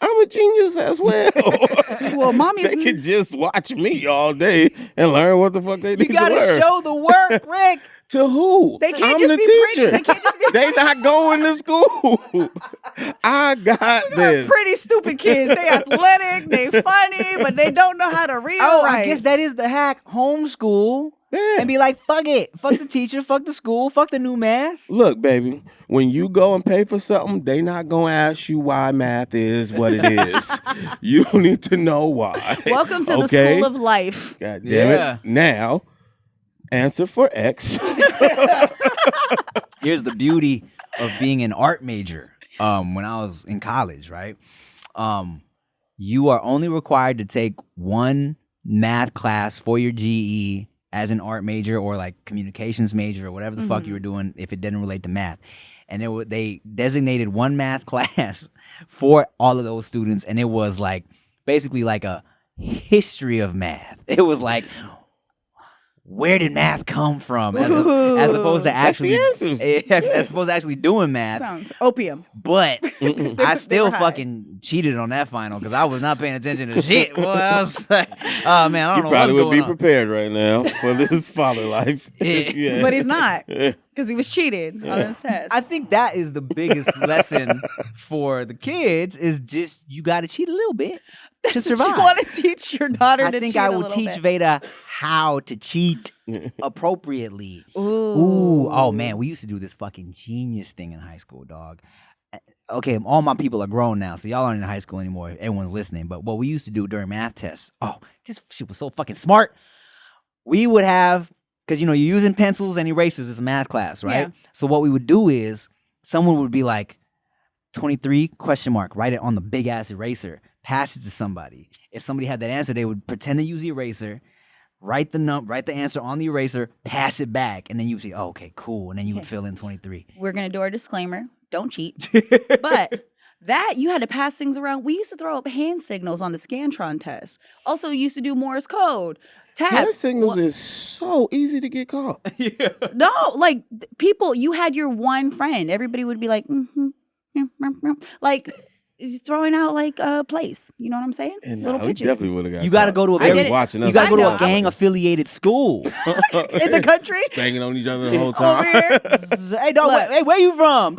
I'm a genius as well. Well, mommy's... They could just watch me all day and learn what the fuck they need You got to to learn. show the work, Rick. To who? They can't I'm just the be teacher. They can't just be They not going to school. I got this. pretty stupid kids. They athletic, they funny, but they don't know how to read. Oh, right. I guess that is the hack. Homeschool. Yeah. And be like, fuck it. Fuck the teacher. Fuck the school. Fuck the new math. Look, baby, when you go and pay for something, they not going to ask you why math is what it is. You need to know why. Welcome to the Okay? school of life. God damn Yeah. it. Now, answer for X. Here's the beauty of being an art major. When I was in college, right? You are only required to take one math class for your GE as an art major or like communications major or whatever the fuck you were doing if it didn't relate to math. And they designated one math class for all of those students, and it was like basically like a history of math. It was like, where did math come from? As opposed to actually That's the answers. as opposed to actually doing math. Sounds opium. But I still were high. fucking cheated on that final because I was not paying attention to shit. Boy, I was like, oh man, I don't You know probably what's would be going on. prepared right now for this father life. Yeah. But he's not because he was cheated on his test. I think that is the biggest lesson for the kids is just you got to cheat a little bit to survive. You want to teach your daughter I to think cheat I a will little teach bit. Veda how to cheat appropriately. Ooh. Oh man, we used to do this fucking genius thing in high school, dog. Okay, all my people are grown now, so y'all aren't in high school anymore. Everyone's listening. But what we used to do during math tests, this shit was so fucking smart. We would have, because you're using pencils and erasers. It's a math class, right? Yeah. So what we would do is someone would be like, 23 ? Write it on the big ass eraser. Pass it to somebody. If somebody had that answer, they would pretend to use the eraser. Write the answer on the eraser, pass it back, and then you say, "Oh, okay, cool," and then you would fill in 23. We're gonna do our disclaimer. Don't cheat. But that you had to pass things around. We used to throw up hand signals on the Scantron test. Also, used to do Morse code. Tap. Hand signals is so easy to get caught. No, like people. You had your one friend. Everybody would be like, like throwing out like a place. You know what I'm saying? And Little we pitches definitely would have got You got to caught. go to a I very did it. watching us. you got to go to I a know. gang affiliated school. in the country. banging on each other the whole Over time. here. Hey, dog, Look. hey, where you from?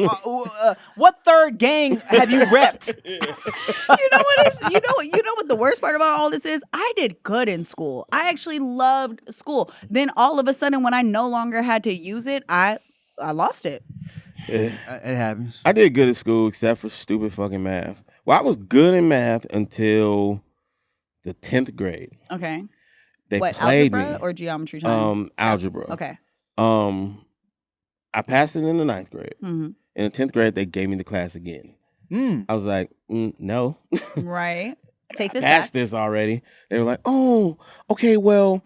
What third gang have you repped? You know what? You know what the worst part about all this is? I did good in school. I actually loved school. Then all of a sudden, when I no longer had to use it, I lost it. It happens. I did good at school except for stupid fucking math. Well, I was good in math until the 10th grade. Okay. They What, played algebra me. or geometry time? Algebra. Okay. I passed it in the 9th grade. Mm-hmm. In the 10th grade, they gave me the class again. I was like, no. Right. Take this Passed back. this already. They were like, oh, okay, well,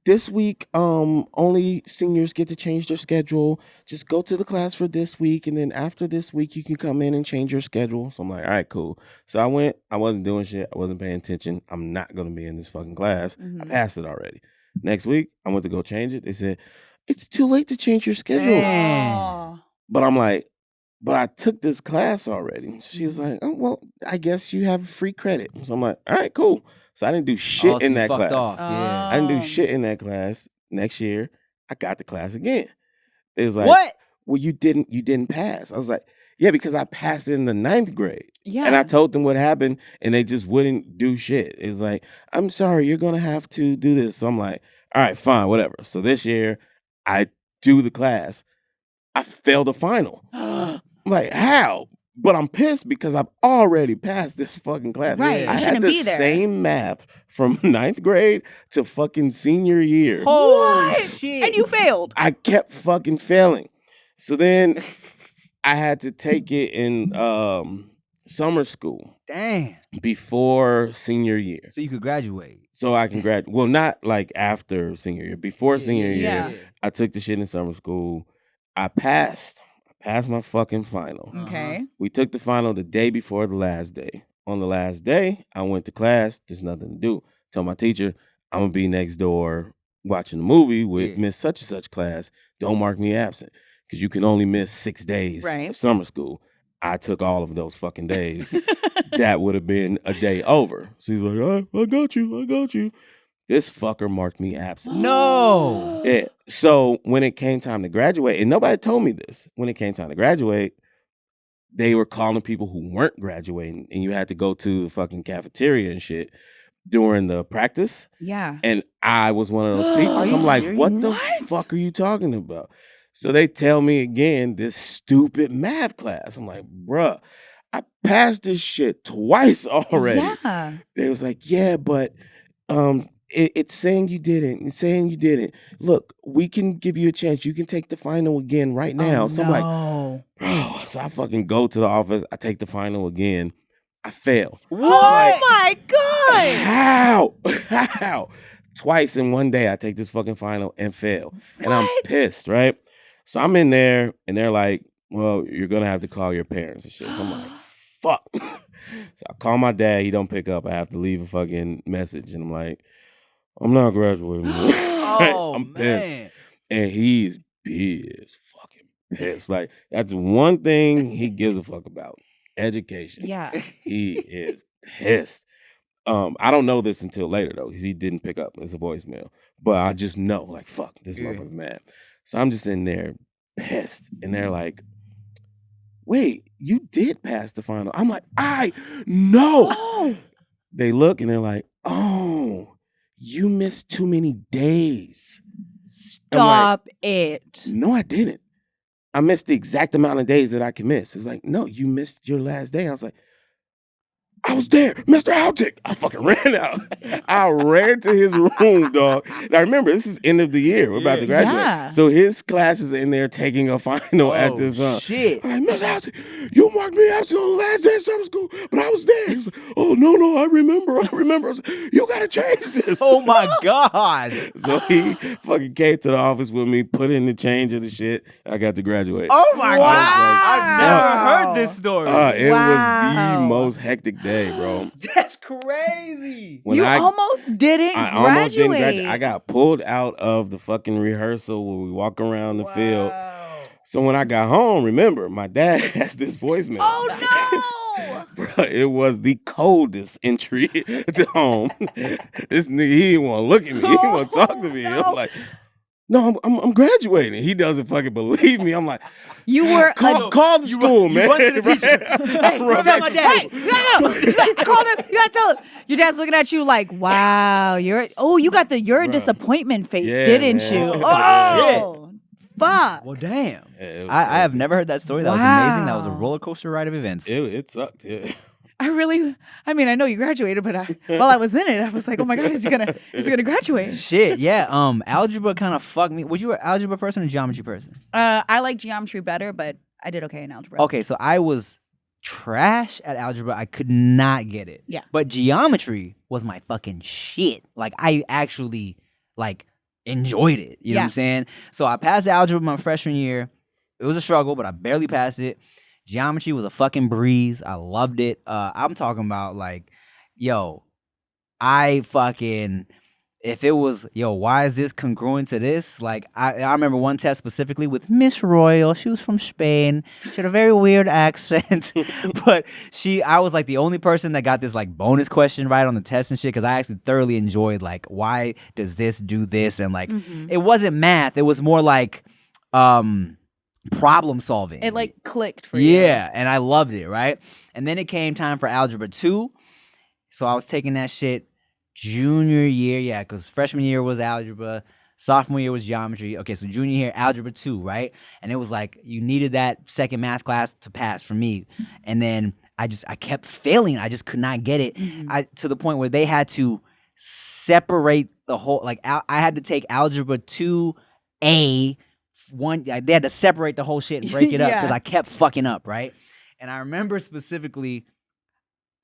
this week, only seniors get to change their schedule. Just go to the class for this week, and then after this week, you can come in and change your schedule. So I'm like, all right, cool. So I went. I wasn't doing shit. I wasn't paying attention. I'm not going to be in this fucking class. I passed it already. Next week, I went to go change it. They said, it's too late to change your schedule. Oh. But I'm like, but I took this class already. She was like, oh, well, I guess you have free credit. So I'm like, all right, cool. So I didn't do shit Oh, so in you that fucked class. off. Yeah. I didn't do shit in that class. Next year, I got the class again. It was like, What? well, you didn't pass. I was like, yeah, because I passed in the 9th grade. Yeah. And I told them what happened, and they just wouldn't do shit. It was like, I'm sorry, you're going to have to do this. So I'm like, all right, fine, whatever. So this year, I do the class. I failed the final. I'm like, how? But I'm pissed because I've already passed this fucking class. Right, I you had shouldn't the be there. same math from 9th grade to fucking senior year. Holy What? shit. And you failed. I kept fucking failing. So then I had to take it in summer school Damn. before senior year. So you could graduate. So I can graduate. Well, not like after senior year. Before senior Yeah. year, I took the shit in summer school. I passed my fucking final. Okay. We took the final the day before the last day. On the last day, I went to class. There's nothing to do. Tell my teacher, I'm going to be next door watching a movie with Miss such and such class. Don't mark me absent because you can only miss 6 days Right. of summer school. I took all of those fucking days. That would have been a day over. So he's like, I got you. This fucker marked me absent. No. Yeah. So when it came time to graduate, and nobody told me this, when it came time to graduate, they were calling people who weren't graduating, and you had to go to the fucking cafeteria and shit during the practice. Yeah. And I was one of those people. Are So you I'm like, serious? what the What? fuck are you talking about? So they tell me again, this stupid math class. I'm like, bruh, I passed this shit twice already. Yeah. They was like, yeah, but it's saying you didn't. It's saying you didn't. Look, we can give you a chance. You can take the final again right now. So I'm like, no. bro. So I fucking go to the office. I take the final again. I fail. Oh my God. How? Twice in one day, I take this fucking final and fail. And I'm What? pissed, right? So I'm in there, and they're like, well, you're going to have to call your parents and shit. So I'm like, fuck. So I call my dad. He don't pick up. I have to leave a fucking message. And I'm like, I'm not graduating. Oh, I'm pissed. man. And he's fucking pissed. Like, that's one thing he gives a fuck about. Education. Yeah. He is pissed. I don't know this until later though, because he didn't pick up. It's a voicemail. But I just know, like, fuck, this motherfucker's mad. So I'm just in there pissed. And they're like, wait, you did pass the final. I'm like, I know. Oh. They look and they're like, oh, you missed too many days. Stop it. No, I didn't. I missed the exact amount of days that I can miss. It's like, no, you missed your last day. I was like, I was there, Mr. Altick. I fucking ran out. I ran to his room, dog. Now remember, this is end of the year. We're about to graduate. Yeah. So his class is in there taking a final at this shit. I'm like, Mr. Altick, you marked me absent on the last day of summer school, but I was there. He was like, oh, no, I remember. I was like, you got to change this. Oh, my God. So he fucking came to the office with me, put in the change of the shit. I got to graduate. Oh, my Wow. God. I've never heard this story. It was Wow. the most hectic day, bro. That's crazy. When You I almost didn't I graduate. almost didn't graduate. I got pulled out of the fucking rehearsal where we walk around the field. So when I got home, remember, my dad has this voicemail. Oh, no. Bro, it was the coldest entry to home. This nigga, he didn't want to look at me. He didn't want to talk to me. no. I'm like, no, I'm graduating. He doesn't fucking believe me. I'm like, You were call the school, you man. run to the teacher. I run tell back my to dad. school. You gotta call him. You gotta tell him. Your dad's looking at you like, wow, you got the Bruh. disappointment face, Yeah, didn't man. you? Yeah. Oh, fuck. Well, damn. Yeah, it was I have crazy. never heard that story. That was amazing. That was a Wow. roller coaster ride of events. It sucked. Yeah. I know you graduated, but while I was in it, I was like, oh my God, is he gonna graduate? Shit, yeah. Algebra kind of fucked me. Was you an algebra person or geometry person? I like geometry better, but I did okay in algebra. Okay, so I was trash at algebra. I could not get it. Yeah. But geometry was my fucking shit. Like I actually enjoyed it. You know what Yeah. I'm saying? So I passed algebra my freshman year. It was a struggle, but I barely passed it. Geometry was a fucking breeze. I loved it. I'm talking about if it was, why is this congruent to this? Like, I remember one test specifically with Miss Royal. She was from Spain. She had a very weird accent. But I was like the only person that got this like bonus question right on the test and shit, because I actually thoroughly enjoyed like, why does this do this? And like, it wasn't math. It was more like problem solving. It like clicked for you. Yeah, and I loved it, right? And then it came time for Algebra 2. So I was taking that shit junior year, yeah, because freshman year was Algebra, sophomore year was Geometry. Okay, so junior year, Algebra 2, right? And it was like, you needed that second math class to pass for me. And then I kept failing. I just could not get it. To the point where they had to separate the whole, like, I had to take Algebra 2A, they had to separate the whole shit and break it up because Yeah. I kept fucking up, right? And I remember specifically,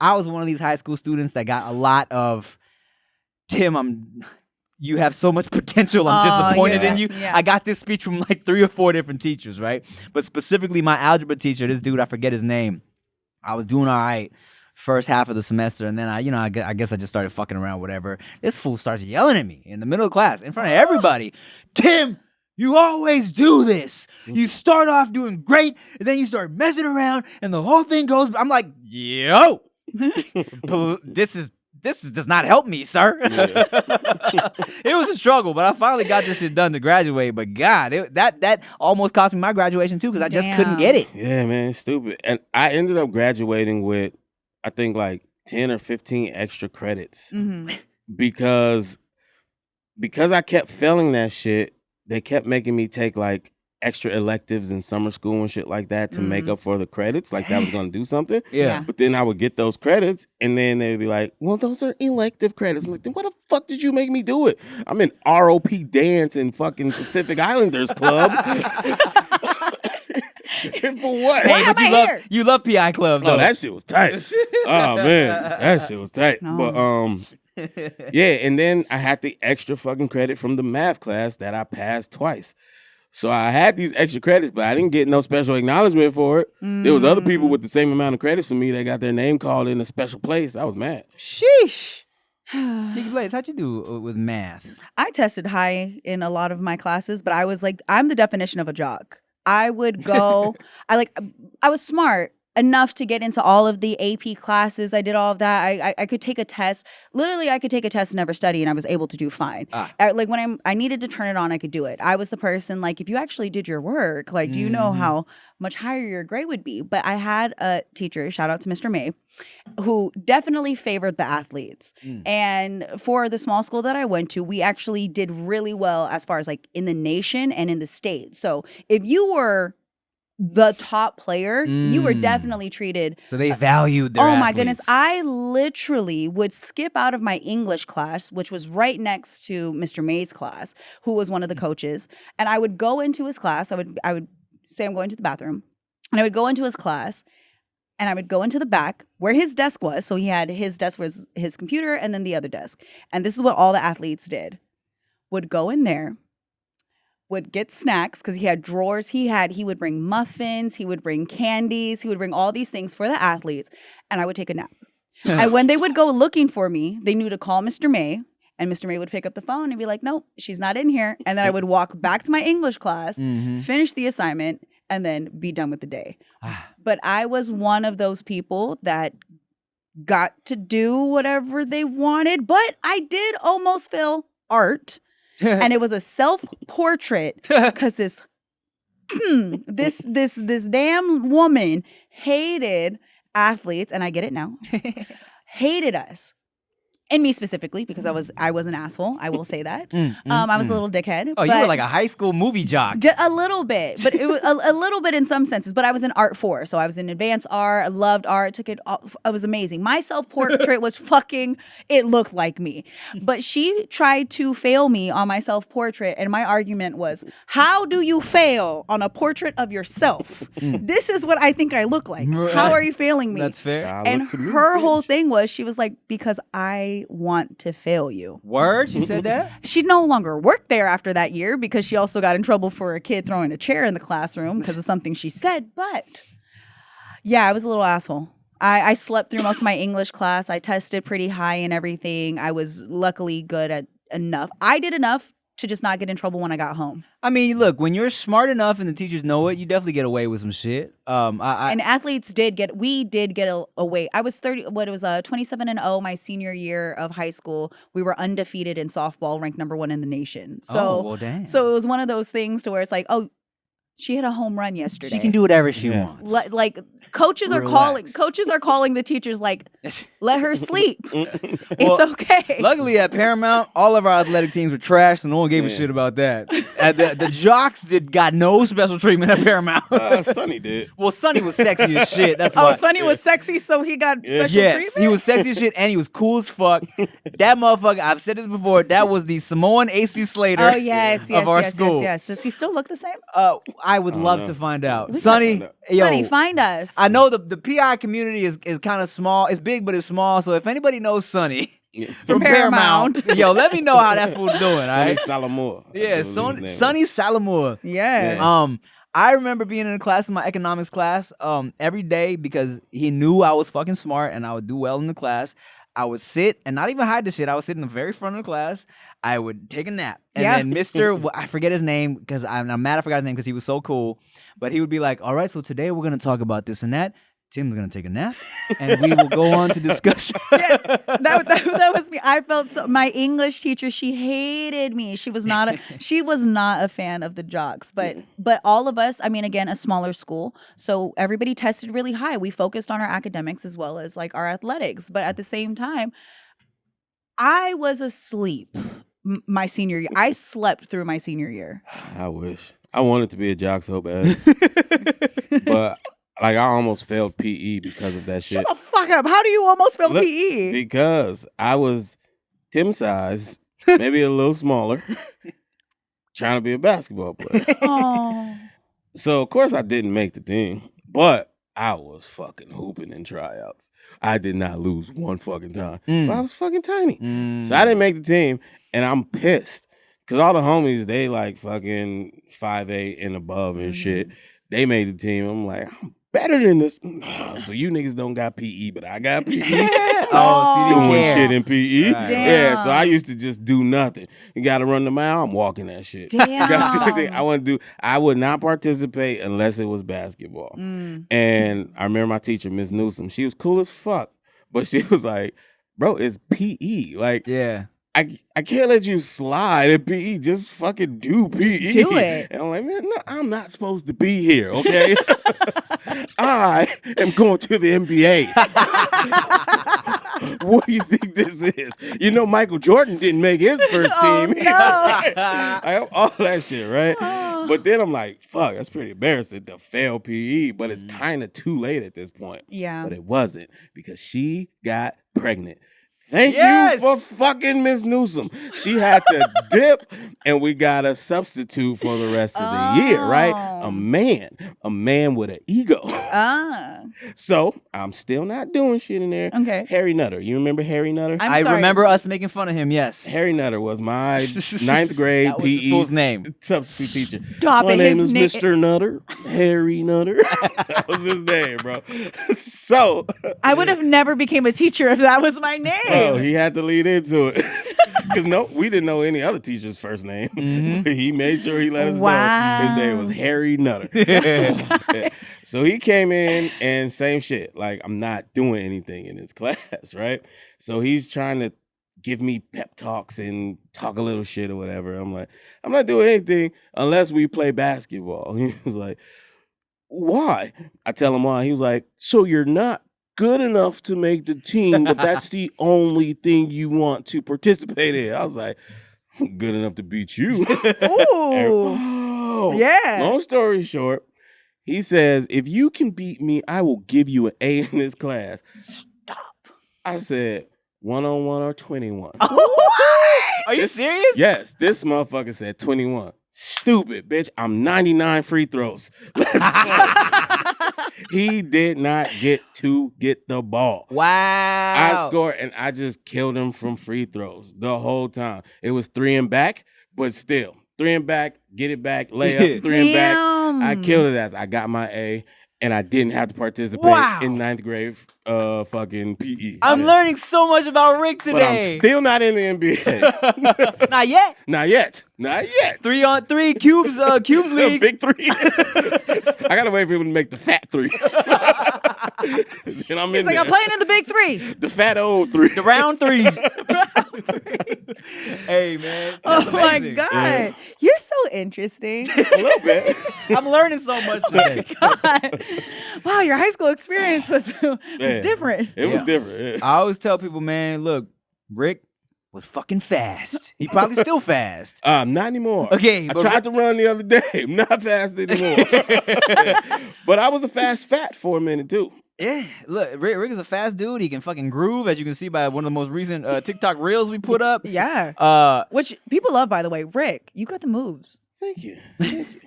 I was one of these high school students that got a lot of, Tim, you have so much potential. I'm disappointed in you. Yeah. I got this speech from like 3 or 4 different teachers, right? But specifically my algebra teacher, this dude, I forget his name. I was doing all right first half of the semester, and then I guess I just started fucking around, whatever. This fool starts yelling at me in the middle of class, in front of everybody. Tim, you always do this. You start off doing great, and then you start messing around, and the whole thing goes. I'm like, yo, this does not help me, sir. Yeah. It was a struggle, but I finally got this shit done to graduate. But God, that almost cost me my graduation too, because I just couldn't get it. Yeah, man, it's stupid. And I ended up graduating with, I think, like 10 or 15 extra credits because I kept failing that shit. They kept making me take like extra electives in summer school and shit like that to make up for the credits, like that was going to do something. Yeah. But then I would get those credits, and then they'd be like, well, those are elective credits. I'm like, then why the fuck did you make me do it? I'm in ROP dance in fucking Pacific Islanders Club. And for what? Why am I here? You love PI Club, though. Oh, that shit was tight. Oh, man. That shit was tight. No. But, yeah, and then I had the extra fucking credit from the math class that I passed twice. So I had these extra credits, but I didn't get no special acknowledgement for it. There was other people with the same amount of credits for me that got their name called in a special place. I was mad. Sheesh. Nikki Blaze, how'd you do with math? I tested high in a lot of my classes, but I was like, I'm the definition of a jock. I would go, I was smart enough to get into all of the AP classes. I did all of that. I could take a test. Literally, I could take a test and never study, and I was able to do fine. Like when I needed to turn it on, I could do it. I was the person, like, if you actually did your work, like, do you know how much higher your grade would be? But I had a teacher, shout out to Mr. May, who definitely favored the athletes. And for the small school that I went to, we actually did really well as far as like in the nation and in the state. So if you were the top player, you were definitely treated. So they valued their Oh athletes. my goodness. I literally would skip out of my English class, which was right next to Mr. May's class, who was one of the coaches. And I would go into his class. I would say I'm going to the bathroom. And I would go into his class. And I would go into the back where his desk was. So his desk was his computer and then the other desk. And this is what all the athletes did. Would go in there, would get snacks because he had drawers. He would bring muffins. He would bring candies. He would bring all these things for the athletes. And I would take a nap. And when they would go looking for me, they knew to call Mr. May. And Mr. May would pick up the phone and be like, nope, she's not in here. And then I would walk back to my English class, finish the assignment, and then be done with the day. But I was one of those people that got to do whatever they wanted. But I did almost fail art. And it was a self-portrait because this damn woman hated athletes, and I get it now. Hated us. And me specifically, because I was an asshole. I will say that. I was a little dickhead. Oh, you were like a high school movie jock. A little bit, but it was a little bit in some senses. But I was in art 4, so I was in advanced art. I loved art. Took it. It was amazing. My self-portrait was fucking. It looked like me. But she tried to fail me on my self-portrait, and my argument was, "How do you fail on a portrait of yourself? This is what I think I look like. How are you failing me?" That's fair. And her whole thing was, she was like, "Because I want to fail you." Word? She said that? She no longer worked there after that year because she also got in trouble for a kid throwing a chair in the classroom because of something she said. But yeah, I was a little asshole. I slept through most of my English class. I tested pretty high and everything. I was luckily good at enough. I did enough to just not get in trouble when I got home. I mean, look, when you're smart enough and the teachers know it, you definitely get away with some shit. And athletes did get away. I was 27-0 my senior year of high school. We were undefeated in softball, ranked number 1 in the nation. So, well, damn. So it was one of those things to where it's like, oh, she hit a home run yesterday. She can do whatever she wants. Like coaches are calling the teachers like, let her sleep. It's okay. Luckily at Paramount, all of our athletic teams were trash, so no one gave a shit about that. The jocks got no special treatment at Paramount. Sonny did. Well, Sonny was sexy as shit. That's why. Oh, Sonny was sexy, so he got special yes, treatment? he was sexy as shit, and he was cool as fuck. That motherfucker, I've said this before, that was the Samoan AC Slater of our school. Yes. Does he still look the same? I would love to find out. Sonny, Sonny, find us. I know the PI community is kind of small. It's big, but it's small. So if anybody knows Sonny from Paramount, yo, let me know how that fool's doing. All right, Salamore. Yeah, Sonny Salamore. Yeah. I remember being in a class, in my economics class, every day because he knew I was fucking smart and I would do well in the class. I would sit and not even hide the shit. I would sit in the very front of the class. I would take a nap. And then Mr. I forget his name because I'm mad I forgot his name because he was so cool. But he would be like, all right, so today we're going to talk about this and that. Tim's going to take a nap and we will go on to discuss. Yes, that was me. I felt so. My English teacher, she hated me. She was not a fan of the jocks. But all of us, I mean, again, a smaller school, so everybody tested really high. We focused on our academics as well as like our athletics. But at the same time, I was asleep my senior year. I slept through my senior year. I wish. I wanted to be a jock so bad. But like I almost failed PE because of that shit. Shut the fuck up. How do you almost fail PE? Because I was Tim's size, maybe a little smaller, trying to be a basketball player. Oh. So of course I didn't make the team, but I was fucking hooping in tryouts. I did not lose one fucking time. But I was fucking tiny. So I didn't make the team, and I'm pissed. Because all the homies, they like fucking 5'8" and above and shit. They made the team. I'm like, I'm better than this. So you niggas don't got PE, but I got PE. Oh, so you didn't doing care. shit in PE. Right. Yeah, so I Damn. used to just do nothing. You got to run the mile. I'm walking that shit. Damn. I would not participate unless it was basketball. And I remember my teacher, Miss Newsom. She was cool as fuck, but she was like, "Bro, it's PE. Like, Yeah. I can't let you slide at PE. Just fucking do PE. Just do it. And I'm like, man, no, I'm not supposed to be here, okay? I am going to the NBA. What do you think this is? You know, Michael Jordan didn't make his first Oh, team. no. I have all that shit, right? Oh. But then I'm like, fuck, that's pretty embarrassing to fail PE, but it's kind of too late at this point. Yeah. But it wasn't because she got pregnant. Thank Yes! you for fucking Miss Newsom. She had to dip, and we got a substitute for the rest of the year, right? A man with an ego. So I'm still not doing shit in there. Okay. Harry Nutter. You remember Harry Nutter? I'm I sorry. remember us making fun of him. Yes. Harry Nutter was my ninth grade That was the PE fool's name. substitute teacher. Stop My it. name His is name- Mr. Nutter. Harry Nutter. That was his name, bro. So I would have never became a teacher if that was my name. oh, he had to lead into it. Because no, we didn't know any other teacher's first name. He made sure he let us know his name was Harry Nutter. So he came in and same shit. Like, I'm not doing anything in his class, right? So he's trying to give me pep talks and talk a little shit or whatever. I'm like, I'm not doing anything unless we play basketball. He was like, why? I tell him why. He was like, so you're not good enough to make the team, but that's the only thing you want to participate in. I was like, I'm good enough to beat you. Ooh. Oh. Yeah. Long story short, he says, if you can beat me, I will give you an A in this class. Stop. I said, 1-on-1 or 21. Are you serious? Yes, this motherfucker said 21. Stupid, bitch. I'm 99 free throws. Let's go. He did not get to get the ball. Wow. I scored, and I just killed him from free throws the whole time. It was 3 and back, but still. 3 and back, get it back, lay up, 3 and back. I killed his ass. I got my A, and I didn't have to participate in 9th grade fucking PE. I'm learning so much about Rick today. But I'm still not in the NBA. Not yet. Not yet. Not yet. 3-on-3 cubes league. Big 3. I gotta wait for people to make the fat 3. Then I'm He's in like, there. I'm playing in the big 3. The fat old 3. The round 3. Hey man. That's Oh my amazing. God. Yeah. You're so interesting. A little bit. I'm learning so much today. God. Wow, your high school experience was Yeah. different. It was Yeah. different. Yeah. I always tell people, man, look, Rick was fucking fast. He probably still fast. Not anymore. Okay, I but tried to run the other day. I'm not fast anymore. Yeah. But I was a fast fat for a minute too. Yeah, look, Rick is a fast dude. He can fucking groove, as you can see by one of the most recent TikTok reels we put up. Yeah. Which people love, by the way. Rick, you got the moves. Thank you. Thank you.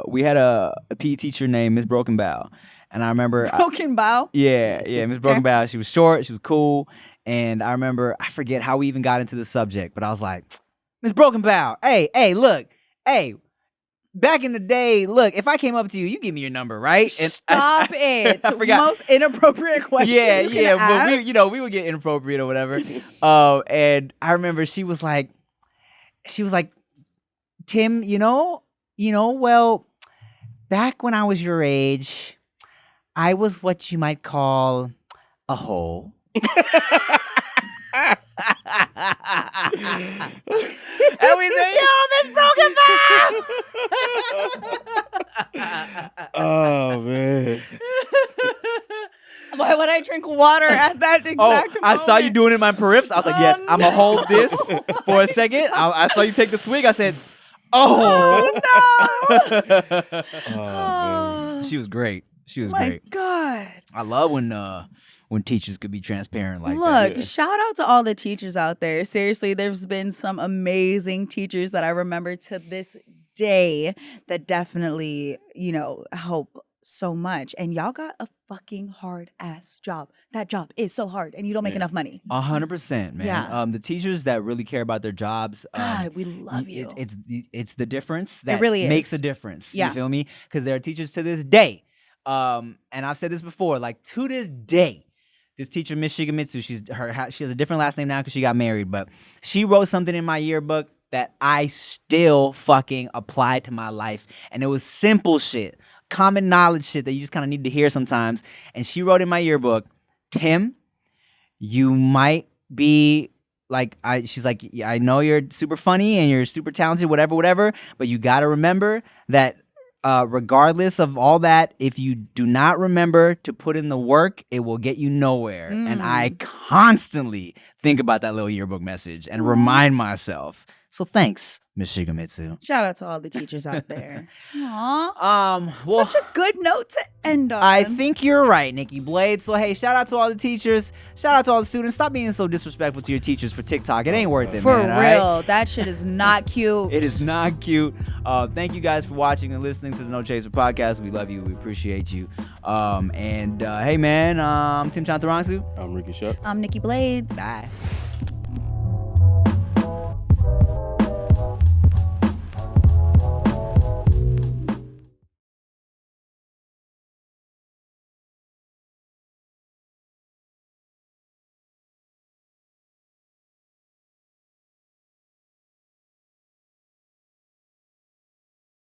We had a PE teacher named Miss Broken Bow, and I remember Broken bow. Miss Broken Bow. She was short, she was cool, and I remember I forget how we even got into the subject, but I was like, Miss Broken Bow, hey, look, hey. Back in the day, look, if I came up to you, you give me your number, right? And Stop it. I forgot. Most inappropriate question. Yeah, you can yeah, but ask. we would get inappropriate or whatever. And I remember she was like, Tim, well, back when I was your age, I was what you might call a hoe. And we say, yo, Miss Broken Bow! Oh man. Why would I drink water at that exact moment? I saw you doing it in my periffs. I was like, yes, I'm going to hold this for a second. I saw you take the swig. I said, Oh, no. Oh man. She was great. She was My great. God. I love when teachers could be transparent like Look, that. shout out to all the teachers out there. Seriously, there's been some amazing teachers that I remember to this day that definitely, help so much. And y'all got a fucking hard ass job. That job is so hard and you don't make enough money. 100%, man. Yeah. The teachers that really care about their jobs. God, we love you. It's the difference that really makes is. a difference. Yeah. You feel me? Because there are teachers to this day. And I've said this before, like to this day, This teacher, Miss Shigemitsu, she has a different last name now because she got married, but she wrote something in my yearbook that I still fucking apply to my life. And it was simple shit, common knowledge shit that you just kind of need to hear sometimes. And she wrote in my yearbook, Tim, you might be like, she's like, I know you're super funny and you're super talented, whatever, but you got to remember that regardless of all that, if you do not remember to put in the work, it will get you nowhere. And I constantly think about that little yearbook message and remind myself. So thanks, Miss Shigemitsu. Shout out to all the teachers out there. Aww. Well, Such a good note to end on. I think you're right, Nikki Blade. So hey, shout out to all the teachers. Shout out to all the students. Stop being so disrespectful to your teachers for TikTok. It ain't worth it, For man. real. All right? That shit is not cute. It is not cute. Thank you guys for watching and listening to the No Chaser podcast. We love you. We appreciate you. Hey, man, I'm Tim Chantarangsu. I'm Ricky Shucks. I'm Nikki Blades. Bye.